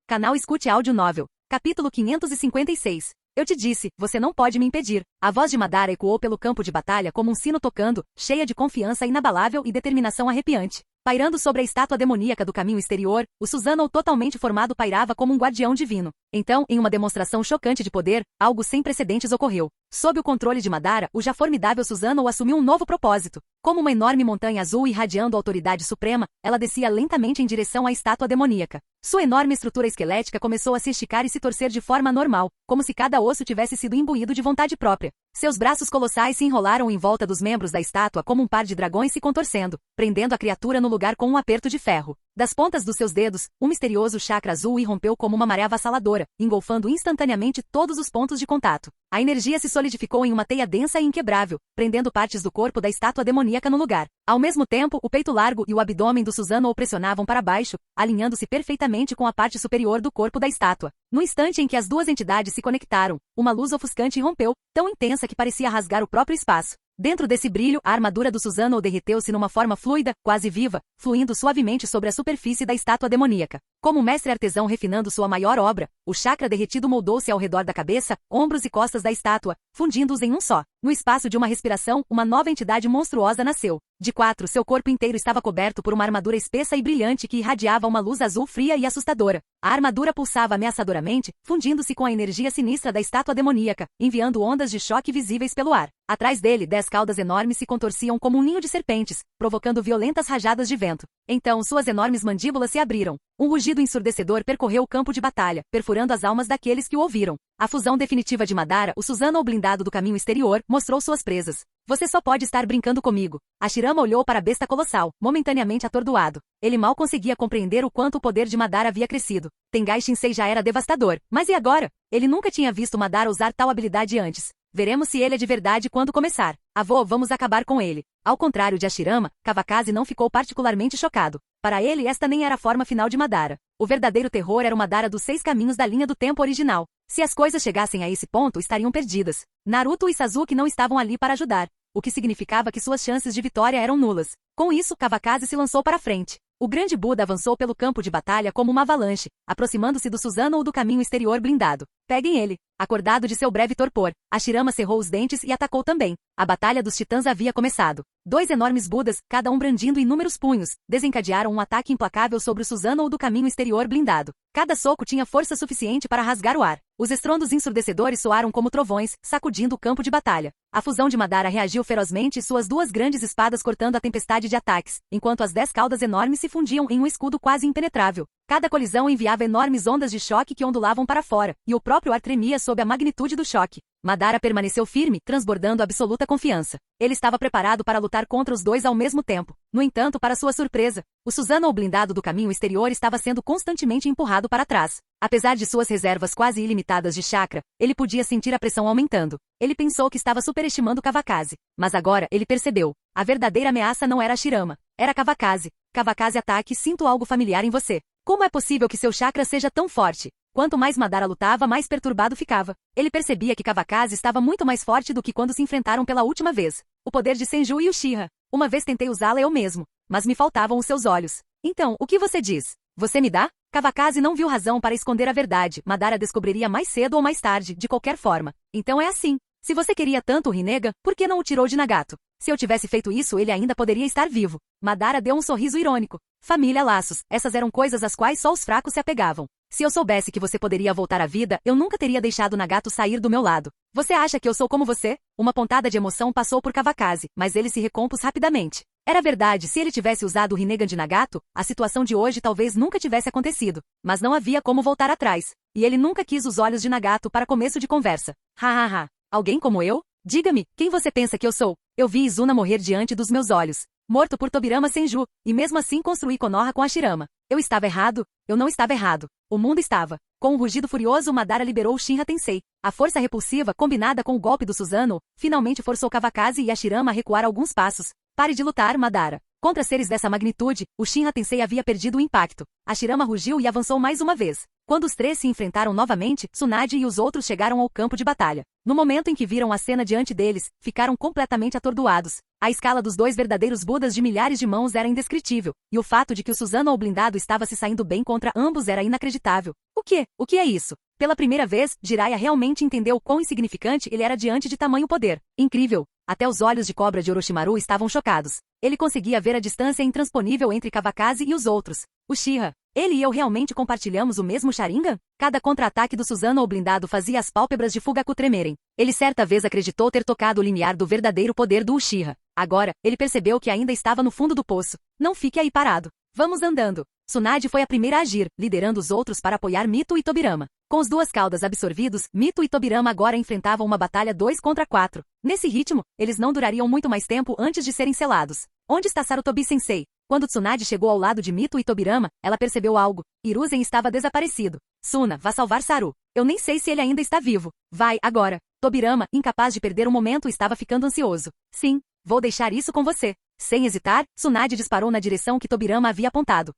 Canal Escute Áudio Novel. Capítulo 556. Eu te disse, você não pode me impedir. A voz de Madara ecoou pelo campo de batalha como um sino tocando, cheia de confiança inabalável e determinação arrepiante. Pairando sobre a estátua demoníaca do caminho exterior, o Susanoo totalmente formado pairava como um guardião divino. Então, em uma demonstração chocante de poder, algo sem precedentes ocorreu. Sob o controle de Madara, o já formidável Susanoo assumiu um novo propósito. Como uma enorme montanha azul irradiando a autoridade suprema, ela descia lentamente em direção à estátua demoníaca. Sua enorme estrutura esquelética começou a se esticar e se torcer de forma anormal, como se cada osso tivesse sido imbuído de vontade própria. Seus braços colossais se enrolaram em volta dos membros da estátua como um par de dragões se contorcendo, prendendo a criatura no lugar com um aperto de ferro. Das pontas dos seus dedos, um misterioso chakra azul irrompeu como uma maré avassaladora, engolfando instantaneamente todos os pontos de contato. A energia se solidificou em uma teia densa e inquebrável, prendendo partes do corpo da estátua demoníaca no lugar. Ao mesmo tempo, o peito largo e o abdômen do Susanoo o pressionavam para baixo, alinhando-se perfeitamente com a parte superior do corpo da estátua. No instante em que as duas entidades se conectaram, uma luz ofuscante irrompeu, tão intensa que parecia rasgar o próprio espaço. Dentro desse brilho, a armadura do Susanoo derreteu-se numa forma fluida, quase viva, fluindo suavemente sobre a superfície da estátua demoníaca. Como mestre artesão refinando sua maior obra, o chakra derretido moldou-se ao redor da cabeça, ombros e costas da estátua, fundindo-os em um só. No espaço de uma respiração, uma nova entidade monstruosa nasceu. De 4, seu corpo inteiro estava coberto por uma armadura espessa e brilhante que irradiava uma luz azul fria e assustadora. A armadura pulsava ameaçadoramente, fundindo-se com a energia sinistra da estátua demoníaca, enviando ondas de choque visíveis pelo ar. Atrás dele, 10 caudas enormes se contorciam como um ninho de serpentes, provocando violentas rajadas de vento. Então suas enormes mandíbulas se abriram. Um rugido ensurdecedor percorreu o campo de batalha, perfurando as almas daqueles que o ouviram. A fusão definitiva de Madara, o Susanoo blindado do caminho exterior, mostrou suas presas. Você só pode estar brincando comigo. Hashirama olhou para a besta colossal, momentaneamente atordoado. Ele mal conseguia compreender o quanto o poder de Madara havia crescido. Tengai Shinsei já era devastador. Mas e agora? Ele nunca tinha visto Madara usar tal habilidade antes. Veremos se ele é de verdade quando começar. Avô, vamos acabar com ele. Ao contrário de Hashirama, Kavakazi não ficou particularmente chocado. Para ele esta nem era a forma final de Madara. O verdadeiro terror era o Madara dos 6 caminhos da linha do tempo original. Se as coisas chegassem a esse ponto, estariam perdidas. Naruto e Sasuke não estavam ali para ajudar, o que significava que suas chances de vitória eram nulas. Com isso, Kavakazi se lançou para frente. O grande Buda avançou pelo campo de batalha como uma avalanche, aproximando-se do Susanoo do caminho exterior blindado. Peguem ele! Acordado de seu breve torpor, Hashirama cerrou os dentes e atacou também. A batalha dos titãs havia começado. 2 enormes Budas, cada um brandindo inúmeros punhos, desencadearam um ataque implacável sobre o Susanoo do caminho exterior blindado. Cada soco tinha força suficiente para rasgar o ar. Os estrondos ensurdecedores soaram como trovões, sacudindo o campo de batalha. A fusão de Madara reagiu ferozmente, suas 2 grandes espadas cortando a tempestade de ataques, enquanto as 10 caudas enormes se fundiam em um escudo quase impenetrável. Cada colisão enviava enormes ondas de choque que ondulavam para fora, e o próprio ar tremia sob a magnitude do choque. Madara permaneceu firme, transbordando absoluta confiança. Ele estava preparado para lutar contra os 2 ao mesmo tempo. No entanto, para sua surpresa, o Susanoo blindado do caminho exterior estava sendo constantemente empurrado para trás. Apesar de suas reservas quase ilimitadas de chakra, ele podia sentir a pressão aumentando. Ele pensou que estava superestimando Kawakaze. Mas agora, ele percebeu. A verdadeira ameaça não era Hashirama. Era Kawakaze. Kawakaze, ataque, sinto algo familiar em você. Como é possível que seu chakra seja tão forte? Quanto mais Madara lutava, mais perturbado ficava. Ele percebia que Kawakaze estava muito mais forte do que quando se enfrentaram pela última vez. O poder de Senju e Uchiha. Uma vez tentei usá-la eu mesmo, mas me faltavam os seus olhos. Então, o que você diz? Você me dá? Kawakaze não viu razão para esconder a verdade. Madara descobriria mais cedo ou mais tarde, de qualquer forma. Então é assim. Se você queria tanto o Rinnegan, por que não o tirou de Nagato? Se eu tivesse feito isso, ele ainda poderia estar vivo. Madara deu um sorriso irônico. Família, laços, essas eram coisas às quais só os fracos se apegavam. Se eu soubesse que você poderia voltar à vida, eu nunca teria deixado Nagato sair do meu lado. Você acha que eu sou como você? Uma pontada de emoção passou por Kawakaze, mas ele se recompôs rapidamente. Era verdade, se ele tivesse usado o Rinnegan de Nagato, a situação de hoje talvez nunca tivesse acontecido. Mas não havia como voltar atrás. E ele nunca quis os olhos de Nagato para começo de conversa. Ha. Alguém como eu? Diga-me, quem você pensa que eu sou? Eu vi Izuna morrer diante dos meus olhos. Morto por Tobirama Senju, e mesmo assim construí Konoha com Hashirama. Eu estava errado? Eu não estava errado. O mundo estava. Com um rugido furioso, Madara liberou o Shinra Tensei. A força repulsiva, combinada com o golpe do Susanoo, finalmente forçou Kawakaze e Hashirama a recuar alguns passos. Pare de lutar, Madara. Contra seres dessa magnitude, o Shinra Tensei havia perdido o impacto. Hashirama rugiu e avançou mais uma vez. Quando os 3 se enfrentaram novamente, Tsunade e os outros chegaram ao campo de batalha. No momento em que viram a cena diante deles, ficaram completamente atordoados. A escala dos 2 verdadeiros Budas de milhares de mãos era indescritível, e o fato de que o Susanoo blindado estava se saindo bem contra ambos era inacreditável. O quê? O que é isso? Pela primeira vez, Jiraiya realmente entendeu quão insignificante ele era diante de tamanho poder. Incrível! Até os olhos de cobra de Orochimaru estavam chocados. Ele conseguia ver a distância intransponível entre Kawakaze e os outros. Uchiha. Ele e eu realmente compartilhamos o mesmo Sharingan? Cada contra-ataque do Susanoo blindado fazia as pálpebras de Fugaku tremerem. Ele certa vez acreditou ter tocado o limiar do verdadeiro poder do Uchiha. Agora, ele percebeu que ainda estava no fundo do poço. Não fique aí parado. Vamos andando. Tsunade foi a primeira a agir, liderando os outros para apoiar Mito e Tobirama. Com os 2 caudas absorvidos, Mito e Tobirama agora enfrentavam uma batalha 2 contra 4. Nesse ritmo, eles não durariam muito mais tempo antes de serem selados. Onde está Sarutobi-sensei? Quando Tsunade chegou ao lado de Mito e Tobirama, ela percebeu algo. Hiruzen estava desaparecido. Suna, vá salvar Saru. Eu nem sei se ele ainda está vivo. Vai, agora. Tobirama, incapaz de perder um momento, estava ficando ansioso. Sim, vou deixar isso com você. Sem hesitar, Tsunade disparou na direção que Tobirama havia apontado.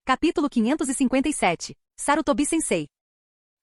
Capítulo 557. Sarutobi-sensei.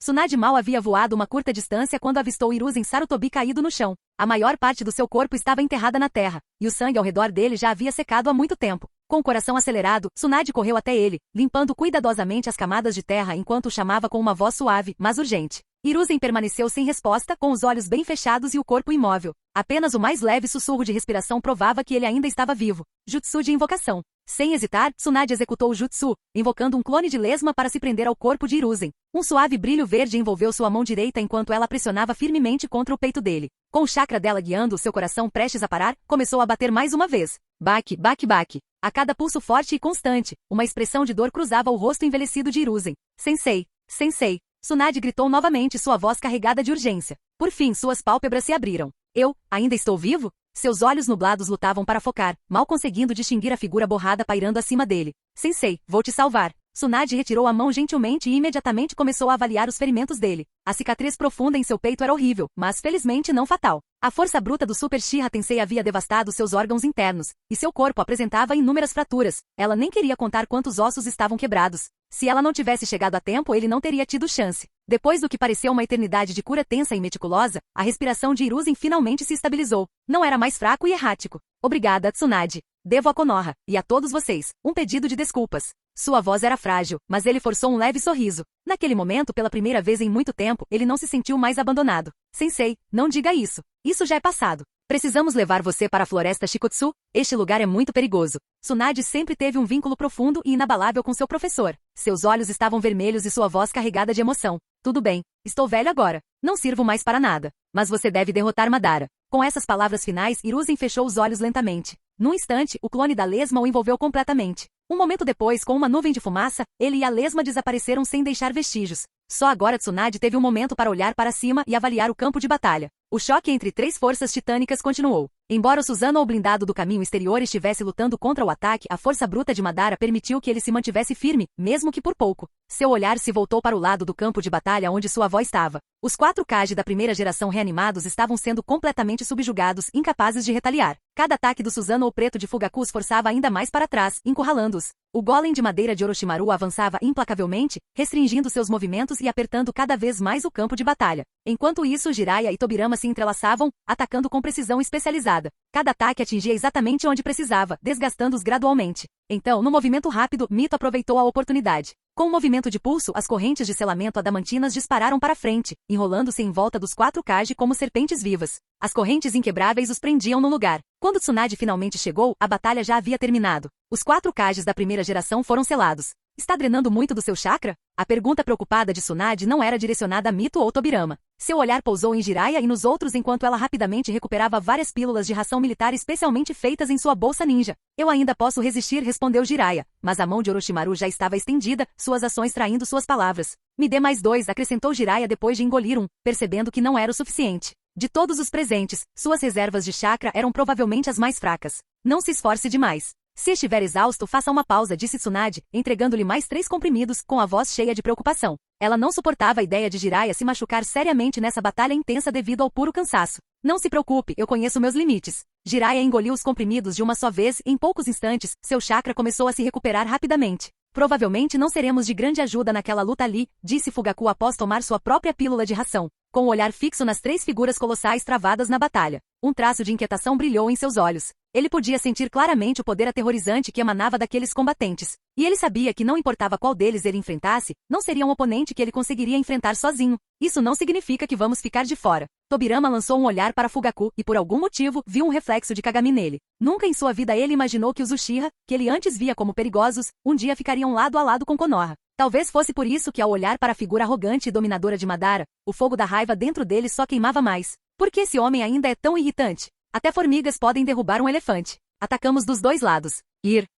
Tsunade mal havia voado uma curta distância quando avistou Hiruzen Sarutobi caído no chão. A maior parte do seu corpo estava enterrada na terra, e o sangue ao redor dele já havia secado há muito tempo. Com o coração acelerado, Tsunade correu até ele, limpando cuidadosamente as camadas de terra enquanto o chamava com uma voz suave, mas urgente. Hiruzen permaneceu sem resposta, com os olhos bem fechados e o corpo imóvel. Apenas o mais leve sussurro de respiração provava que ele ainda estava vivo. Jutsu de invocação. Sem hesitar, Tsunade executou o jutsu, invocando um clone de lesma para se prender ao corpo de Hiruzen. Um suave brilho verde envolveu sua mão direita enquanto ela pressionava firmemente contra o peito dele. Com o chakra dela guiando seu coração prestes a parar, começou a bater mais uma vez. Baque, baque, baque. A cada pulso forte e constante, uma expressão de dor cruzava o rosto envelhecido de Hiruzen. Sensei, sensei. Tsunade gritou novamente, sua voz carregada de urgência. Por fim, suas pálpebras se abriram. Eu, ainda estou vivo? Seus olhos nublados lutavam para focar, mal conseguindo distinguir a figura borrada pairando acima dele. Sensei, vou te salvar. Tsunade retirou a mão gentilmente e imediatamente começou a avaliar os ferimentos dele. A cicatriz profunda em seu peito era horrível, mas felizmente não fatal. A força bruta do Super Uchiha Tensei havia devastado seus órgãos internos, e seu corpo apresentava inúmeras fraturas. Ela nem queria contar quantos ossos estavam quebrados. Se ela não tivesse chegado a tempo, ele não teria tido chance. Depois do que pareceu uma eternidade de cura tensa e meticulosa, a respiração de Hiruzen finalmente se estabilizou. Não era mais fraco e errático. Obrigada, Tsunade. Devo a Konoha, e a todos vocês, um pedido de desculpas. Sua voz era frágil, mas ele forçou um leve sorriso. Naquele momento, pela primeira vez em muito tempo, ele não se sentiu mais abandonado. Sensei, não diga isso. Isso já é passado. Precisamos levar você para a floresta Shikotsu. Este lugar é muito perigoso. Tsunade sempre teve um vínculo profundo e inabalável com seu professor. Seus olhos estavam vermelhos e sua voz carregada de emoção. Tudo bem, estou velho agora. Não sirvo mais para nada. Mas você deve derrotar Madara. Com essas palavras finais, Hiruzen fechou os olhos lentamente. Num instante, o clone da lesma o envolveu completamente. Um momento depois, com uma nuvem de fumaça, ele e a lesma desapareceram sem deixar vestígios. Só agora Tsunade teve um momento para olhar para cima e avaliar o campo de batalha. O choque entre três forças titânicas continuou. Embora o Susanoo blindado do caminho exterior estivesse lutando contra o ataque, a força bruta de Madara permitiu que ele se mantivesse firme, mesmo que por pouco. Seu olhar se voltou para o lado do campo de batalha onde sua avó estava. Os 4 Kage da primeira geração reanimados estavam sendo completamente subjugados, incapazes de retaliar. Cada ataque do Susanoo preto de Fugaku os forçava ainda mais para trás, encurralando-os. O golem de madeira de Orochimaru avançava implacavelmente, restringindo seus movimentos e apertando cada vez mais o campo de batalha. Enquanto isso, Jiraiya e Tobirama se entrelaçavam, atacando com precisão especializada. Cada ataque atingia exatamente onde precisava, desgastando-os gradualmente. Então, no movimento rápido, Mito aproveitou a oportunidade. Com um movimento de pulso, as correntes de selamento adamantinas dispararam para frente, enrolando-se em volta dos 4 Kage como serpentes vivas. As correntes inquebráveis os prendiam no lugar. Quando Tsunade finalmente chegou, a batalha já havia terminado. Os 4 Kages da primeira geração foram selados. Está drenando muito do seu chakra? A pergunta preocupada de Tsunade não era direcionada a Mito ou Tobirama. Seu olhar pousou em Jiraiya e nos outros enquanto ela rapidamente recuperava várias pílulas de ração militar especialmente feitas em sua bolsa ninja. Eu ainda posso resistir, respondeu Jiraiya, mas a mão de Orochimaru já estava estendida, suas ações traindo suas palavras. Me dê mais 2, acrescentou Jiraiya depois de engolir um, percebendo que não era o suficiente. De todos os presentes, suas reservas de chakra eram provavelmente as mais fracas. Não se esforce demais. Se estiver exausto, faça uma pausa, disse Tsunade, entregando-lhe mais 3 comprimidos, com a voz cheia de preocupação. Ela não suportava a ideia de Jiraiya se machucar seriamente nessa batalha intensa devido ao puro cansaço. Não se preocupe, eu conheço meus limites. Jiraiya engoliu os comprimidos de uma só vez e em poucos instantes, seu chakra começou a se recuperar rapidamente. Provavelmente não seremos de grande ajuda naquela luta ali, disse Fugaku após tomar sua própria pílula de ração, com o olhar fixo nas 3 figuras colossais travadas na batalha. Um traço de inquietação brilhou em seus olhos. Ele podia sentir claramente o poder aterrorizante que emanava daqueles combatentes. E ele sabia que não importava qual deles ele enfrentasse, não seria um oponente que ele conseguiria enfrentar sozinho. Isso não significa que vamos ficar de fora. Tobirama lançou um olhar para Fugaku e por algum motivo viu um reflexo de Kagami nele. Nunca em sua vida ele imaginou que os Uchiha, que ele antes via como perigosos, um dia ficariam lado a lado com Konoha. Talvez fosse por isso que ao olhar para a figura arrogante e dominadora de Madara, o fogo da raiva dentro dele só queimava mais. Por que esse homem ainda é tão irritante? Até formigas podem derrubar um elefante. Atacamos dos 2 lados.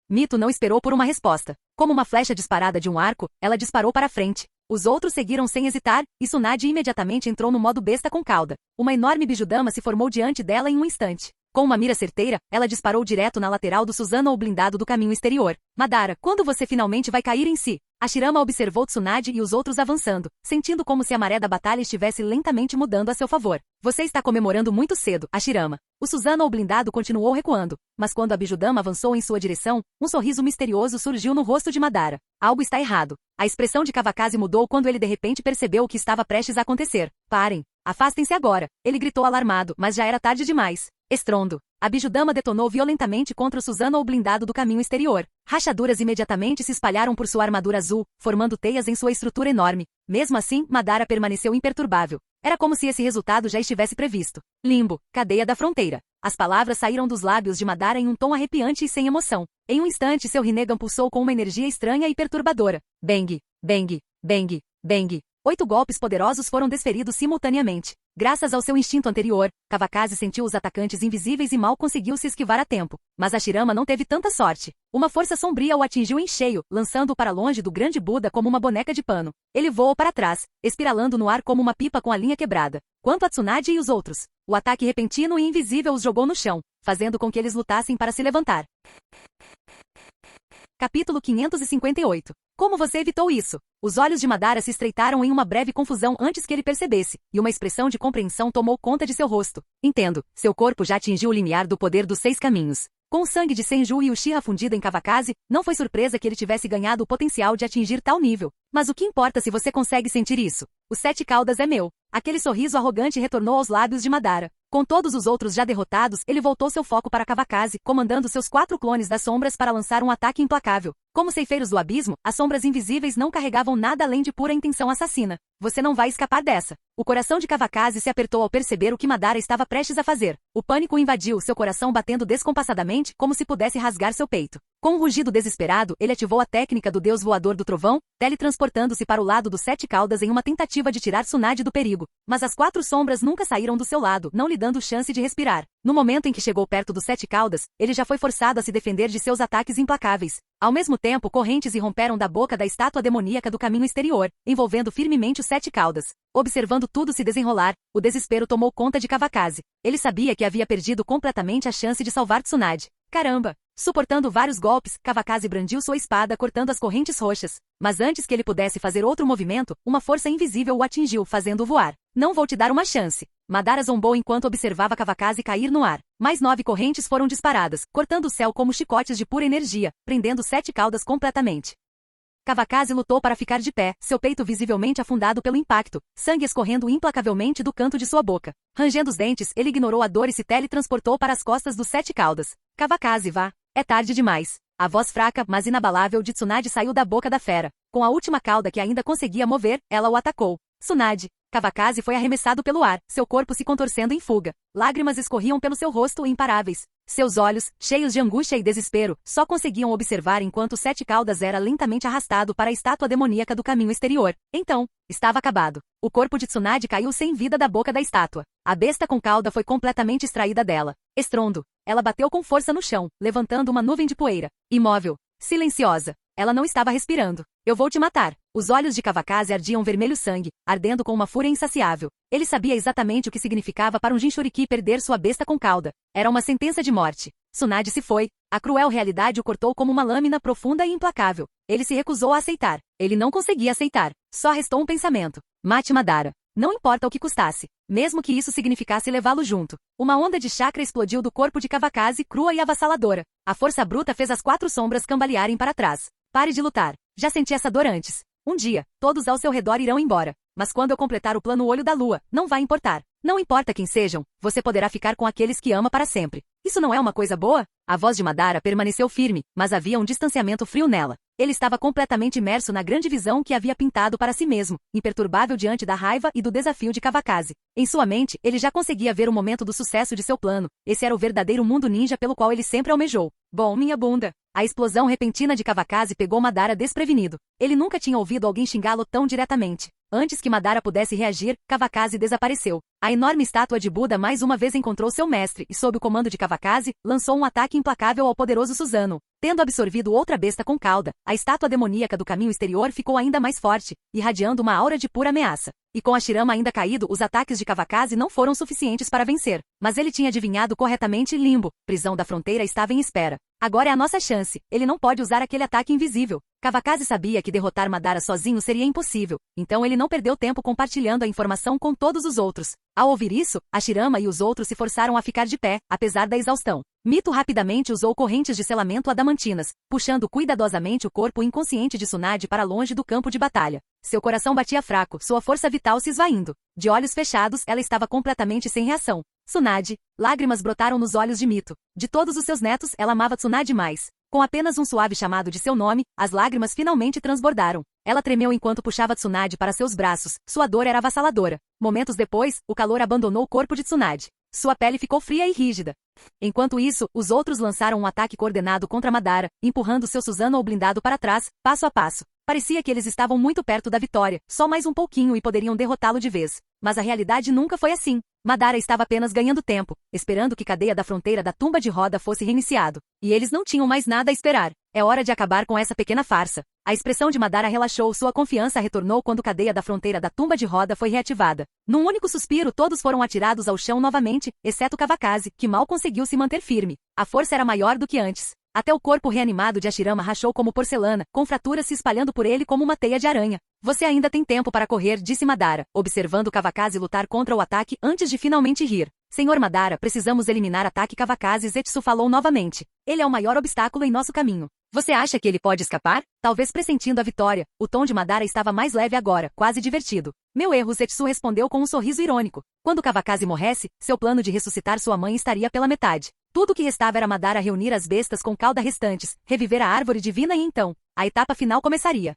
Mito não esperou por uma resposta. Como uma flecha disparada de um arco, ela disparou para frente. Os outros seguiram sem hesitar, e Tsunade imediatamente entrou no modo besta com cauda. Uma enorme bijudama se formou diante dela em um instante. Com uma mira certeira, ela disparou direto na lateral do Susanoo blindado do caminho exterior. Madara, quando você finalmente vai cair em si? Hashirama observou Tsunade e os outros avançando, sentindo como se a maré da batalha estivesse lentamente mudando a seu favor. Você está comemorando muito cedo, Hashirama. O Susanoo blindado continuou recuando, mas quando a bijudama avançou em sua direção, um sorriso misterioso surgiu no rosto de Madara. Algo está errado. A expressão de Kawakaze mudou quando ele de repente percebeu o que estava prestes a acontecer. Parem! Afastem-se agora! Ele gritou alarmado, mas já era tarde demais. Estrondo. A bijudama detonou violentamente contra o Susanoo blindado do caminho exterior. Rachaduras imediatamente se espalharam por sua armadura azul, formando teias em sua estrutura enorme. Mesmo assim, Madara permaneceu imperturbável. Era como se esse resultado já estivesse previsto. Limbo, cadeia da fronteira. As palavras saíram dos lábios de Madara em um tom arrepiante e sem emoção. Em um instante seu Rinnegan pulsou com uma energia estranha e perturbadora. Bang, bang, bang, bang. 8 golpes poderosos foram desferidos simultaneamente. Graças ao seu instinto anterior, Kawakaze sentiu os atacantes invisíveis e mal conseguiu se esquivar a tempo. Mas Hashirama não teve tanta sorte. Uma força sombria o atingiu em cheio, lançando-o para longe do grande Buda como uma boneca de pano. Ele voou para trás, espiralando no ar como uma pipa com a linha quebrada. Quanto a Tsunade e os outros, o ataque repentino e invisível os jogou no chão, fazendo com que eles lutassem para se levantar. Capítulo 558. Como você evitou isso? Os olhos de Madara se estreitaram em uma breve confusão antes que ele percebesse, e uma expressão de compreensão tomou conta de seu rosto. Entendo, seu corpo já atingiu o limiar do poder dos 6 caminhos. Com o sangue de Senju e Uchiha fundido em Kavakazi, não foi surpresa que ele tivesse ganhado o potencial de atingir tal nível. Mas o que importa se você consegue sentir isso? Os 7 caudas é meu. Aquele sorriso arrogante retornou aos lábios de Madara. Com todos os outros já derrotados, ele voltou seu foco para Kavakazi, comandando seus 4 clones das sombras para lançar um ataque implacável. Como ceifeiros do abismo, as sombras invisíveis não carregavam nada além de pura intenção assassina. Você não vai escapar dessa. O coração de Kavakazi se apertou ao perceber o que Madara estava prestes a fazer. O pânico invadiu, seu coração batendo descompassadamente, como se pudesse rasgar seu peito. Com um rugido desesperado, ele ativou a técnica do deus voador do trovão, teletransportando-se para o lado dos 7 caudas em uma tentativa de tirar Tsunade do perigo. Mas as 4 sombras nunca saíram do seu lado, não lhe dando chance de respirar. No momento em que chegou perto dos 7 caudas, ele já foi forçado a se defender de seus ataques implacáveis. Ao mesmo tempo, correntes irromperam da boca da estátua demoníaca do caminho exterior, envolvendo firmemente os 7 caudas. Observando tudo se desenrolar, o desespero tomou conta de Kavakazi. Ele sabia que havia perdido completamente a chance de salvar Tsunade. Caramba! Suportando vários golpes, Kavakazi brandiu sua espada cortando as correntes roxas. Mas antes que ele pudesse fazer outro movimento, uma força invisível o atingiu, fazendo-o voar. Não vou te dar uma chance. Madara zombou enquanto observava Kavakazi cair no ar. Mais 9 correntes foram disparadas, cortando o céu como chicotes de pura energia, prendendo 7 caudas completamente. Kavakazi lutou para ficar de pé, seu peito visivelmente afundado pelo impacto, sangue escorrendo implacavelmente do canto de sua boca. Rangendo os dentes, ele ignorou a dor e se teletransportou para as costas dos 7 caudas. Kavakazi, vá. É tarde demais. A voz fraca, mas inabalável de Tsunade saiu da boca da fera. Com a última cauda que ainda conseguia mover, ela o atacou. Tsunade. Kavakazi foi arremessado pelo ar, seu corpo se contorcendo em fuga. Lágrimas escorriam pelo seu rosto imparáveis. Seus olhos, cheios de angústia e desespero, só conseguiam observar enquanto 7 caudas era lentamente arrastado para a estátua demoníaca do caminho exterior. Então, estava acabado. O corpo de Tsunade caiu sem vida da boca da estátua. A besta com cauda foi completamente extraída dela. Estrondo. Ela bateu com força no chão, levantando uma nuvem de poeira. Imóvel. Silenciosa. Ela não estava respirando. Eu vou te matar. Os olhos de Kavakazi ardiam vermelho sangue, ardendo com uma fúria insaciável. Ele sabia exatamente o que significava para um Jinchuriki perder sua besta com cauda. Era uma sentença de morte. Tsunade se foi. A cruel realidade o cortou como uma lâmina profunda e implacável. Ele se recusou a aceitar. Ele não conseguia aceitar. Só restou um pensamento. Mate Madara. Não importa o que custasse. Mesmo que isso significasse levá-lo junto. Uma onda de chakra explodiu do corpo de Kavakazi, crua e avassaladora. A força bruta fez as 4 sombras cambalearem para trás. Pare de lutar. Já senti essa dor antes. Um dia, todos ao seu redor irão embora. Mas quando eu completar o plano Olho da Lua, não vai importar. Não importa quem sejam, você poderá ficar com aqueles que ama para sempre. Isso não é uma coisa boa? A voz de Madara permaneceu firme, mas havia um distanciamento frio nela. Ele estava completamente imerso na grande visão que havia pintado para si mesmo, imperturbável diante da raiva e do desafio de Kavakazi. Em sua mente, ele já conseguia ver o momento do sucesso de seu plano. Esse era o verdadeiro mundo ninja pelo qual ele sempre almejou. Bom, minha bunda. A explosão repentina de Kavakazi pegou Madara desprevenido. Ele nunca tinha ouvido alguém xingá-lo tão diretamente. Antes que Madara pudesse reagir, Kavakazi desapareceu. A enorme estátua de Buda mais uma vez encontrou seu mestre e, sob o comando de Kavakazi, lançou um ataque implacável ao poderoso Susanoo. Tendo absorvido outra besta com cauda, a estátua demoníaca do caminho exterior ficou ainda mais forte, irradiando uma aura de pura ameaça. E com a Shirama ainda caído, os ataques de Kavakazi não foram suficientes para vencer. Mas ele tinha adivinhado corretamente Limbo. Prisão da fronteira estava em espera. Agora é a nossa chance. Ele não pode usar aquele ataque invisível. Kavakazi sabia que derrotar Madara sozinho seria impossível. Então ele não perdeu tempo compartilhando a informação com todos os outros. Ao ouvir isso, a Shirama e os outros se forçaram a ficar de pé, apesar da exaustão. Mito rapidamente usou correntes de selamento adamantinas, puxando cuidadosamente o corpo inconsciente de Tsunade para longe do campo de batalha. Seu coração batia fraco, sua força vital se esvaindo. De olhos fechados, ela estava completamente sem reação. Tsunade. Lágrimas brotaram nos olhos de Mito. De todos os seus netos, ela amava Tsunade mais. Com apenas um suave chamado de seu nome, as lágrimas finalmente transbordaram. Ela tremeu enquanto puxava Tsunade para seus braços. Sua dor era avassaladora. Momentos depois, o calor abandonou o corpo de Tsunade. Sua pele ficou fria e rígida. Enquanto isso, os outros lançaram um ataque coordenado contra Madara, empurrando seu Susanoo blindado para trás, passo a passo. Parecia que eles estavam muito perto da vitória, só mais um pouquinho e poderiam derrotá-lo de vez. Mas a realidade nunca foi assim. Madara estava apenas ganhando tempo, esperando que Cadeia da Fronteira da Tumba de Roda fosse reiniciado. E eles não tinham mais nada a esperar. É hora de acabar com essa pequena farsa. A expressão de Madara relaxou, sua confiança retornou quando Cadeia da Fronteira da Tumba de Roda foi reativada. Num único suspiro, todos foram atirados ao chão novamente, exceto Kavakazi, que mal conseguiu se manter firme. A força era maior do que antes. Até o corpo reanimado de Hashirama rachou como porcelana, com fraturas se espalhando por ele como uma teia de aranha. Você ainda tem tempo para correr, disse Madara, observando Kawakaze lutar contra o ataque antes de finalmente rir. Senhor Madara, precisamos eliminar ataque Kawakaze, Zetsu falou novamente. Ele é o maior obstáculo em nosso caminho. Você acha que ele pode escapar? Talvez pressentindo a vitória, o tom de Madara estava mais leve agora, quase divertido. Meu erro, Zetsu respondeu com um sorriso irônico. Quando Kawakaze morresse, seu plano de ressuscitar sua mãe estaria pela metade. Tudo o que restava era Madara reunir as bestas com cauda restantes, reviver a árvore divina e então, a etapa final começaria.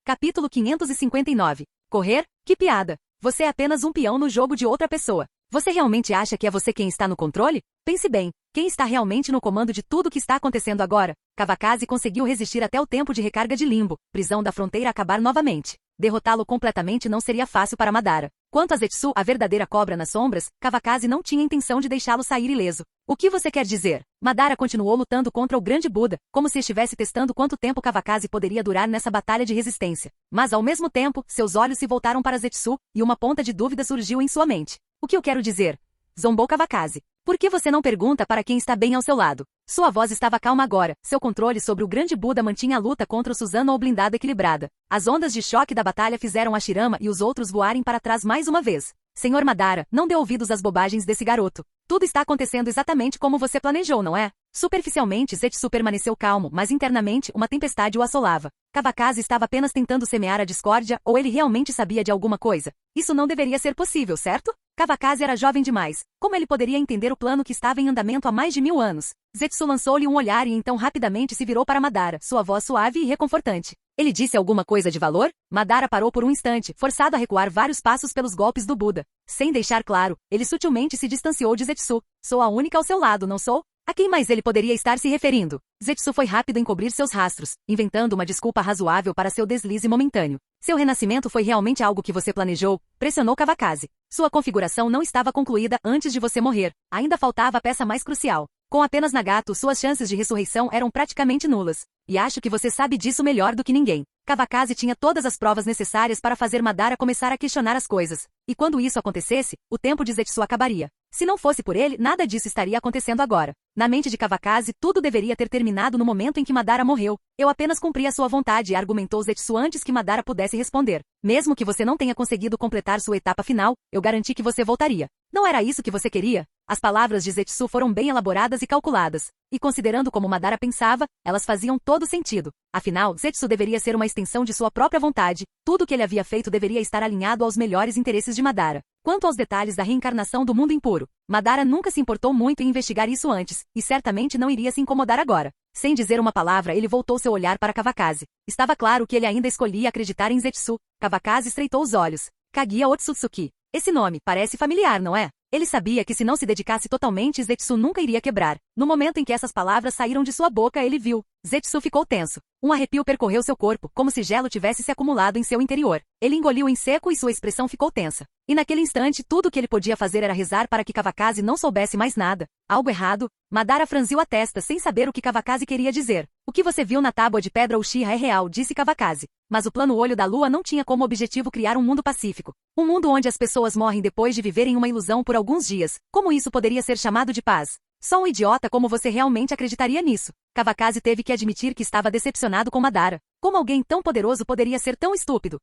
Capítulo 559. Correr? Que piada! Você é apenas um peão no jogo de outra pessoa. Você realmente acha que é você quem está no controle? Pense bem, quem está realmente no comando de tudo o que está acontecendo agora? Kawakaze conseguiu resistir até o tempo de recarga de Limbo, prisão da fronteira acabar novamente. Derrotá-lo completamente não seria fácil para Madara. Quanto a Zetsu, a verdadeira cobra nas sombras, Kawakaze não tinha intenção de deixá-lo sair ileso. O que você quer dizer? Madara continuou lutando contra o grande Buda, como se estivesse testando quanto tempo Kawakaze poderia durar nessa batalha de resistência. Mas ao mesmo tempo, seus olhos se voltaram para Zetsu, e uma ponta de dúvida surgiu em sua mente. O que eu quero dizer? Zombou Kawakaze. Por que você não pergunta para quem está bem ao seu lado? Sua voz estava calma agora, seu controle sobre o grande Buda mantinha a luta contra o Susanoo blindado equilibrada. As ondas de choque da batalha fizeram Hashirama e os outros voarem para trás mais uma vez. Senhor Madara, não dê ouvidos às bobagens desse garoto. Tudo está acontecendo exatamente como você planejou, não é? Superficialmente, Zetsu permaneceu calmo, mas internamente, uma tempestade o assolava. Kawakaze estava apenas tentando semear a discórdia, ou ele realmente sabia de alguma coisa? Isso não deveria ser possível, certo? Kawakaze era jovem demais. Como ele poderia entender o plano que estava em andamento há mais de 1000 anos? Zetsu lançou-lhe um olhar e então rapidamente se virou para Madara, sua voz suave e reconfortante. Ele disse alguma coisa de valor? Madara parou por um instante, forçado a recuar vários passos pelos golpes do Buda. Sem deixar claro, ele sutilmente se distanciou de Zetsu. Sou a única ao seu lado, não sou? A quem mais ele poderia estar se referindo? Zetsu foi rápido em cobrir seus rastros, inventando uma desculpa razoável para seu deslize momentâneo. Seu renascimento foi realmente algo que você planejou? Pressionou Kawakaze. Sua configuração não estava concluída antes de você morrer. Ainda faltava a peça mais crucial. Com apenas Nagato, suas chances de ressurreição eram praticamente nulas. E acho que você sabe disso melhor do que ninguém. Kawakaze tinha todas as provas necessárias para fazer Madara começar a questionar as coisas. E quando isso acontecesse, o tempo de Zetsu acabaria. Se não fosse por ele, nada disso estaria acontecendo agora. Na mente de Kawakaze, tudo deveria ter terminado no momento em que Madara morreu. Eu apenas cumpri a sua vontade, argumentou Zetsu antes que Madara pudesse responder. Mesmo que você não tenha conseguido completar sua etapa final, eu garanti que você voltaria. Não era isso que você queria? As palavras de Zetsu foram bem elaboradas e calculadas. E considerando como Madara pensava, elas faziam todo sentido. Afinal, Zetsu deveria ser uma extensão de sua própria vontade. Tudo o que ele havia feito deveria estar alinhado aos melhores interesses de Madara. Quanto aos detalhes da reencarnação do mundo impuro, Madara nunca se importou muito em investigar isso antes, e certamente não iria se incomodar agora. Sem dizer uma palavra, ele voltou seu olhar para Kawakaze. Estava claro que ele ainda escolhia acreditar em Zetsu. Kawakaze estreitou os olhos. Kaguya Otsutsuki. Esse nome parece familiar, não é? Ele sabia que se não se dedicasse totalmente, Zetsu nunca iria quebrar. No momento em que essas palavras saíram de sua boca, ele viu. Zetsu ficou tenso. Um arrepio percorreu seu corpo, como se gelo tivesse se acumulado em seu interior. Ele engoliu em seco e sua expressão ficou tensa. E naquele instante, tudo o que ele podia fazer era rezar para que Kawakaze não soubesse mais nada. Algo errado? Madara franziu a testa sem saber o que Kawakaze queria dizer. O que você viu na tábua de pedra Uchiha é real, disse Kawakaze. Mas o plano Olho da Lua não tinha como objetivo criar um mundo pacífico. Um mundo onde as pessoas morrem depois de viverem uma ilusão por alguns dias. Como isso poderia ser chamado de paz? Só um idiota como você realmente acreditaria nisso. Kawakaze teve que admitir que estava decepcionado com Madara. Como alguém tão poderoso poderia ser tão estúpido?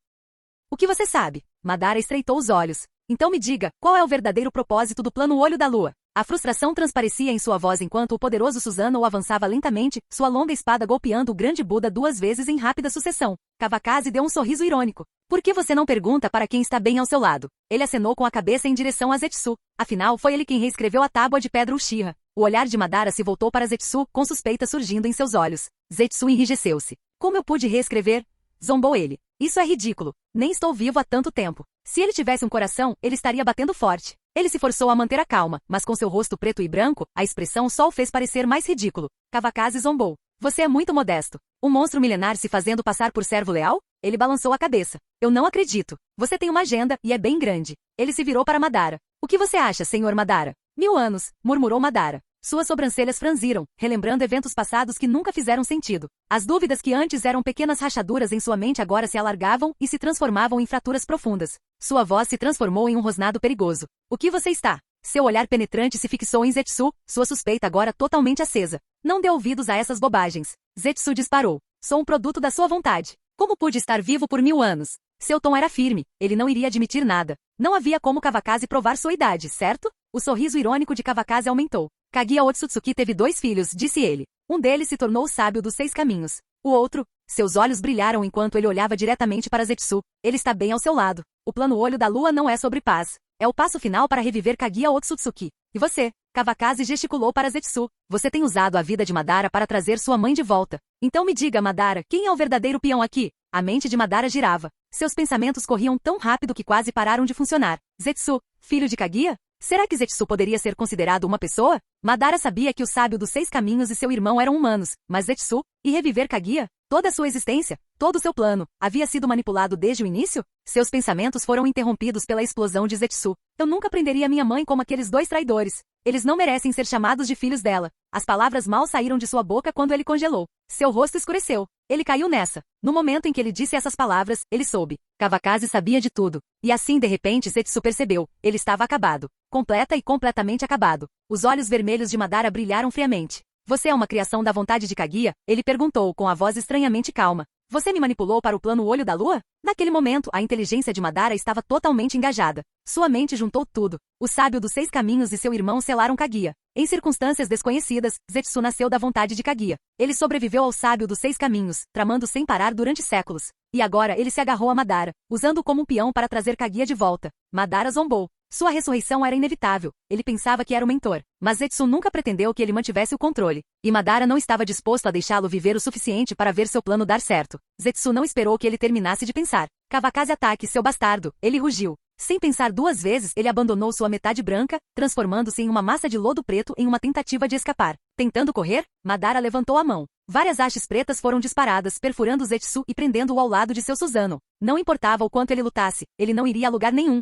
O que você sabe? Madara estreitou os olhos. Então me diga, qual é o verdadeiro propósito do plano Olho da Lua? A frustração transparecia em sua voz enquanto o poderoso Susanoo avançava lentamente, sua longa espada golpeando o grande Buda 2 vezes em rápida sucessão. Kawakaze deu um sorriso irônico. Por que você não pergunta para quem está bem ao seu lado? Ele acenou com a cabeça em direção a Zetsu. Afinal, foi ele quem reescreveu a tábua de pedra Uchiha. O olhar de Madara se voltou para Zetsu, com suspeita surgindo em seus olhos. Zetsu enrijeceu-se. Como eu pude reescrever? Zombou ele. Isso é ridículo. Nem estou vivo há tanto tempo. Se ele tivesse um coração, ele estaria batendo forte. Ele se forçou a manter a calma, mas com seu rosto preto e branco, a expressão só o fez parecer mais ridículo. Kawakaze zombou. Você é muito modesto. Um monstro milenar se fazendo passar por servo leal? Ele balançou a cabeça. Eu não acredito. Você tem uma agenda, e é bem grande. Ele se virou para Madara. O que você acha, senhor Madara? 1000 anos, murmurou Madara. Suas sobrancelhas franziram, relembrando eventos passados que nunca fizeram sentido. As dúvidas que antes eram pequenas rachaduras em sua mente agora se alargavam e se transformavam em fraturas profundas. Sua voz se transformou em um rosnado perigoso. O que você está Seu olhar penetrante se fixou em Zetsu, sua suspeita agora totalmente acesa. Não dê ouvidos a essas bobagens. Zetsu disparou. Sou um produto da sua vontade. Como pude estar vivo por 1000 anos? Seu tom era firme, ele não iria admitir nada. Não havia como Kawakaze provar sua idade, certo? O sorriso irônico de Kawakaze aumentou. Kaguya Otsutsuki teve 2 filhos, disse ele. Um deles se tornou o sábio dos 6 caminhos. O outro, seus olhos brilharam enquanto ele olhava diretamente para Zetsu. Ele está bem ao seu lado. O plano Olho da Lua não é sobre paz. É o passo final para reviver Kaguya Otsutsuki. E você? Kawakaze gesticulou para Zetsu. Você tem usado a vida de Madara para trazer sua mãe de volta. Então me diga, Madara, quem é o verdadeiro peão aqui? A mente de Madara girava. Seus pensamentos corriam tão rápido que quase pararam de funcionar. Zetsu, filho de Kaguya? Será que Zetsu poderia ser considerado uma pessoa? Madara sabia que o sábio dos 6 caminhos e seu irmão eram humanos, mas Zetsu, e reviver Kaguya? Toda a sua existência, todo o seu plano, havia sido manipulado desde o início? Seus pensamentos foram interrompidos pela explosão de Zetsu. Eu nunca prenderia minha mãe como aqueles 2 traidores. Eles não merecem ser chamados de filhos dela. As palavras mal saíram de sua boca quando ele congelou. Seu rosto escureceu. Ele caiu nessa. No momento em que ele disse essas palavras, ele soube. Kawakaze sabia de tudo. E assim, de repente, Zetsu percebeu. Ele estava acabado. Completa e completamente acabado. Os olhos vermelhos de Madara brilharam friamente. Você é uma criação da vontade de Kaguya? Ele perguntou com a voz estranhamente calma. Você me manipulou para o plano Olho da Lua? Naquele momento, a inteligência de Madara estava totalmente engajada. Sua mente juntou tudo. O sábio dos 6 caminhos e seu irmão selaram Kaguya. Em circunstâncias desconhecidas, Zetsu nasceu da vontade de Kaguya. Ele sobreviveu ao sábio dos 6 caminhos, tramando sem parar durante séculos. E agora ele se agarrou a Madara, usando-o como um peão para trazer Kaguya de volta. Madara zombou. Sua ressurreição era inevitável. Ele pensava que era o mentor. Mas Zetsu nunca pretendeu que ele mantivesse o controle. E Madara não estava disposto a deixá-lo viver o suficiente para ver seu plano dar certo. Zetsu não esperou que ele terminasse de pensar. Kawakaze ataque, seu bastardo! Ele rugiu. Sem pensar 2 vezes, ele abandonou sua metade branca, transformando-se em uma massa de lodo preto em uma tentativa de escapar. Tentando correr, Madara levantou a mão. Várias hastes pretas foram disparadas, perfurando Zetsu e prendendo-o ao lado de seu Susanoo. Não importava o quanto ele lutasse, ele não iria a lugar nenhum.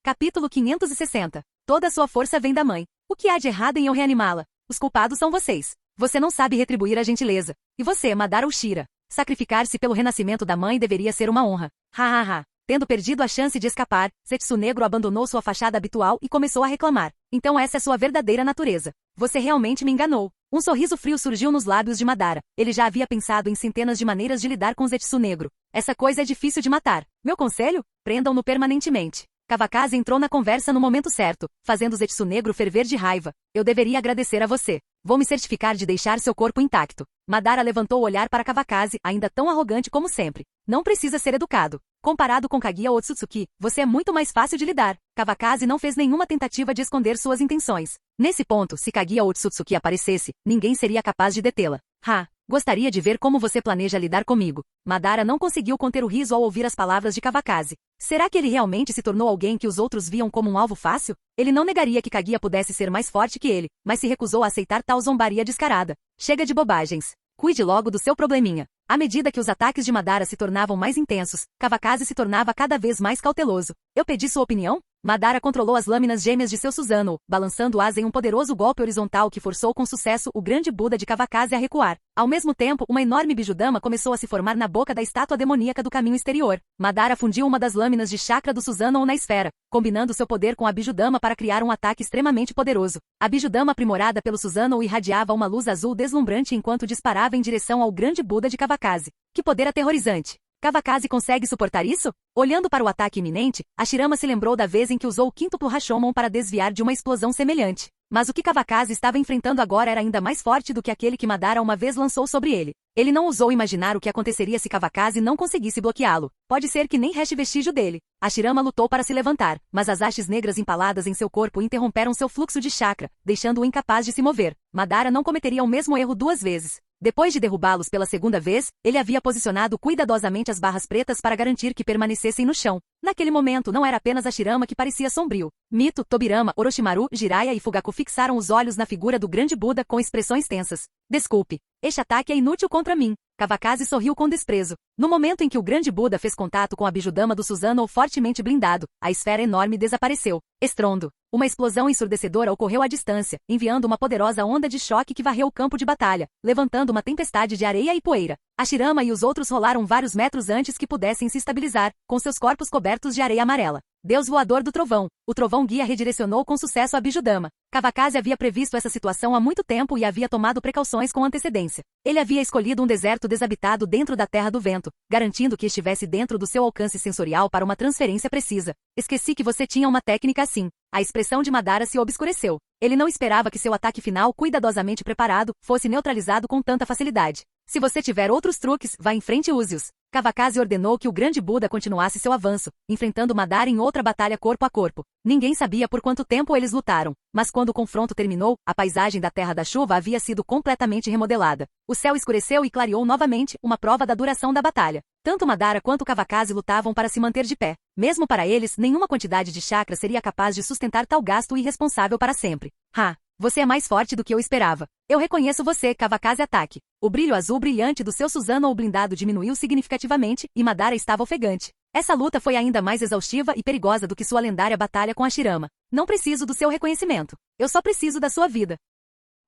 Capítulo 560. Toda a sua força vem da mãe. O que há de errado em eu reanimá-la? Os culpados são vocês. Você não sabe retribuir a gentileza. E você, Madara Ushira? Sacrificar-se pelo renascimento da mãe deveria ser uma honra. Ha ha ha. Tendo perdido a chance de escapar, Zetsu Negro abandonou sua fachada habitual e começou a reclamar. Então essa é sua verdadeira natureza. Você realmente me enganou. Um sorriso frio surgiu nos lábios de Madara. Ele já havia pensado em centenas de maneiras de lidar com Zetsu Negro. Essa coisa é difícil de matar. Meu conselho? Prendam-no permanentemente. Kawakaze entrou na conversa no momento certo, fazendo Zetsu Negro ferver de raiva. Eu deveria agradecer a você. Vou me certificar de deixar seu corpo intacto. Madara levantou o olhar para Kawakaze, ainda tão arrogante como sempre. Não precisa ser educado. Comparado com Kaguya Otsutsuki, você é muito mais fácil de lidar. Kawakaze não fez nenhuma tentativa de esconder suas intenções. Nesse ponto, se Kaguya Otsutsuki aparecesse, ninguém seria capaz de detê-la. Gostaria de ver como você planeja lidar comigo. Madara não conseguiu conter o riso ao ouvir as palavras de Kawakaze. Será que ele realmente se tornou alguém que os outros viam como um alvo fácil? Ele não negaria que Kaguya pudesse ser mais forte que ele, mas se recusou a aceitar tal zombaria descarada. Chega de bobagens. Cuide logo do seu probleminha. À medida que os ataques de Madara se tornavam mais intensos, Kawakaze se tornava cada vez mais cauteloso. Eu pedi sua opinião? Madara controlou as lâminas gêmeas de seu Susanoo, balançando-as em um poderoso golpe horizontal que forçou com sucesso o grande Buda de Kawakaze a recuar. Ao mesmo tempo, uma enorme bijudama começou a se formar na boca da estátua demoníaca do caminho exterior. Madara fundiu uma das lâminas de chakra do Susanoo na esfera, combinando seu poder com a bijudama para criar um ataque extremamente poderoso. A bijudama aprimorada pelo Susanoo irradiava uma luz azul deslumbrante enquanto disparava em direção ao grande Buda de Kawakaze. Que poder aterrorizante! Kawakaze consegue suportar isso? Olhando para o ataque iminente, Hashirama se lembrou da vez em que usou o quíntuplo Rashomon para desviar de uma explosão semelhante. Mas o que Kawakaze estava enfrentando agora era ainda mais forte do que aquele que Madara uma vez lançou sobre ele. Ele não ousou imaginar o que aconteceria se Kawakaze não conseguisse bloqueá-lo. Pode ser que nem reste vestígio dele. Hashirama lutou para se levantar, mas as hastes negras empaladas em seu corpo interromperam seu fluxo de chakra, deixando-o incapaz de se mover. Madara não cometeria o mesmo erro 2 vezes. Depois de derrubá-los pela segunda vez, ele havia posicionado cuidadosamente as barras pretas para garantir que permanecessem no chão. Naquele momento não era apenas Hashirama que parecia sombrio. Mito, Tobirama, Orochimaru, Jiraiya e Fugaku fixaram os olhos na figura do grande Buda com expressões tensas. Desculpe. Este ataque é inútil contra mim. Kawakaze sorriu com desprezo. No momento em que o grande Buda fez contato com a bijudama do Susanoo fortemente blindado, a esfera enorme desapareceu. Estrondo. Uma explosão ensurdecedora ocorreu à distância, enviando uma poderosa onda de choque que varreu o campo de batalha, levantando uma tempestade de areia e poeira. Hashirama e os outros rolaram vários metros antes que pudessem se estabilizar, com seus corpos cobertos de areia amarela. Deus voador do trovão. O trovão guia redirecionou com sucesso a bijudama. Kavakazi havia previsto essa situação há muito tempo e havia tomado precauções com antecedência. Ele havia escolhido um deserto desabitado dentro da Terra do Vento, garantindo que estivesse dentro do seu alcance sensorial para uma transferência precisa. Esqueci que você tinha uma técnica assim. A expressão de Madara se obscureceu. Ele não esperava que seu ataque final, cuidadosamente preparado, fosse neutralizado com tanta facilidade. Se você tiver outros truques, vá em frente e use-os. Kavakazi ordenou que o grande Buda continuasse seu avanço, enfrentando Madara em outra batalha corpo a corpo. Ninguém sabia por quanto tempo eles lutaram, mas quando o confronto terminou, a paisagem da Terra da Chuva havia sido completamente remodelada. O céu escureceu e clareou novamente, uma prova da duração da batalha. Tanto Madara quanto Kavakazi lutavam para se manter de pé. Mesmo para eles, nenhuma quantidade de chakra seria capaz de sustentar tal gasto irresponsável para sempre. Você é mais forte do que eu esperava. Eu reconheço você, Kavakazi ataque. O brilho azul brilhante do seu Susanoo blindado diminuiu significativamente, e Madara estava ofegante. Essa luta foi ainda mais exaustiva e perigosa do que sua lendária batalha com Hashirama. Não preciso do seu reconhecimento. Eu só preciso da sua vida.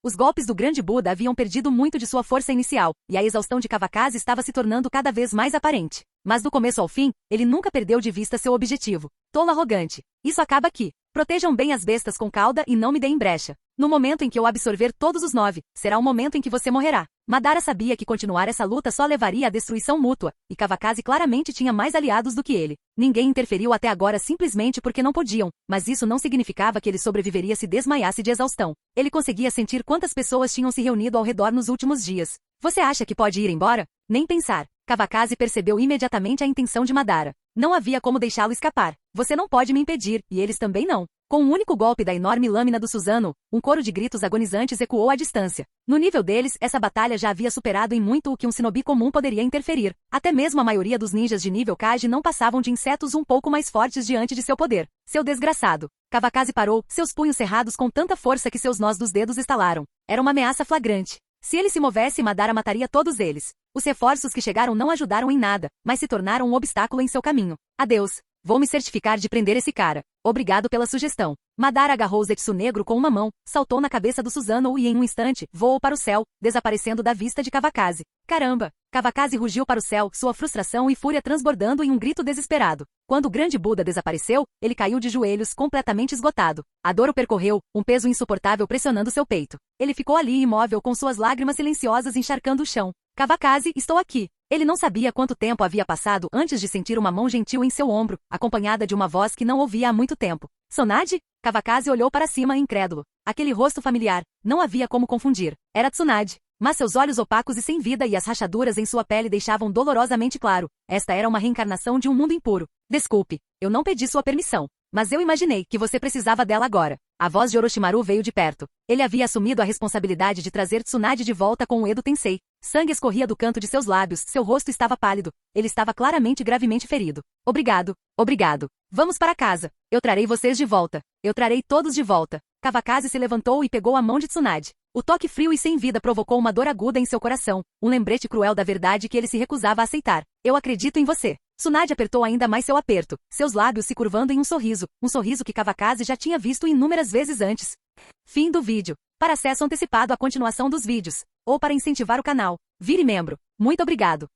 Os golpes do grande Buda haviam perdido muito de sua força inicial, e a exaustão de Kavakazi estava se tornando cada vez mais aparente. Mas do começo ao fim, ele nunca perdeu de vista seu objetivo. Tolo arrogante. Isso acaba aqui. Protejam bem as bestas com cauda e não me deem brecha. No momento em que eu absorver todos os 9, será o momento em que você morrerá. Madara sabia que continuar essa luta só levaria à destruição mútua, e Kavakazi claramente tinha mais aliados do que ele. Ninguém interferiu até agora simplesmente porque não podiam, mas isso não significava que ele sobreviveria se desmaiasse de exaustão. Ele conseguia sentir quantas pessoas tinham se reunido ao redor nos últimos dias. Você acha que pode ir embora? Nem pensar. Kavakazi percebeu imediatamente a intenção de Madara. Não havia como deixá-lo escapar. Você não pode me impedir, e eles também não. Com um único golpe da enorme lâmina do Susanoo, um coro de gritos agonizantes ecoou à distância. No nível deles, essa batalha já havia superado em muito o que um shinobi comum poderia interferir. Até mesmo a maioria dos ninjas de nível Kage não passavam de insetos um pouco mais fortes diante de seu poder. Seu desgraçado. Kavakazi parou, seus punhos cerrados com tanta força que seus nós dos dedos estalaram. Era uma ameaça flagrante. Se ele se movesse, Madara mataria todos eles. Os reforços que chegaram não ajudaram em nada, mas se tornaram um obstáculo em seu caminho. Adeus. Vou me certificar de prender esse cara. Obrigado pela sugestão. Madara agarrou o Zetsu negro com uma mão, saltou na cabeça do Susanoo e em um instante, voou para o céu, desaparecendo da vista de Kavakazi. Caramba! Kavakazi rugiu para o céu, sua frustração e fúria transbordando em um grito desesperado. Quando o grande Buda desapareceu, ele caiu de joelhos, completamente esgotado. A dor o percorreu, um peso insuportável pressionando seu peito. Ele ficou ali imóvel com suas lágrimas silenciosas encharcando o chão. Kavakazi, estou aqui. Ele não sabia quanto tempo havia passado antes de sentir uma mão gentil em seu ombro, acompanhada de uma voz que não ouvia há muito tempo. Tsunade? Kavakazi olhou para cima incrédulo. Aquele rosto familiar, não havia como confundir. Era Tsunade. Mas seus olhos opacos e sem vida e as rachaduras em sua pele deixavam dolorosamente claro. Esta era uma reencarnação de um mundo impuro. Desculpe, eu não pedi sua permissão. Mas eu imaginei que você precisava dela agora. A voz de Orochimaru veio de perto. Ele havia assumido a responsabilidade de trazer Tsunade de volta com o Edo Tensei. Sangue escorria do canto de seus lábios, seu rosto estava pálido. Ele estava claramente gravemente ferido. Obrigado, obrigado. Vamos para casa. Eu trarei vocês de volta. Eu trarei todos de volta. Kavakazi se levantou e pegou a mão de Tsunade. O toque frio e sem vida provocou uma dor aguda em seu coração, um lembrete cruel da verdade que ele se recusava a aceitar. Eu acredito em você. Tsunade apertou ainda mais seu aperto, seus lábios se curvando em um sorriso que Kavakazi já tinha visto inúmeras vezes antes. Fim do vídeo. Para acesso antecipado à continuação dos vídeos, ou para incentivar o canal, vire membro. Muito obrigado.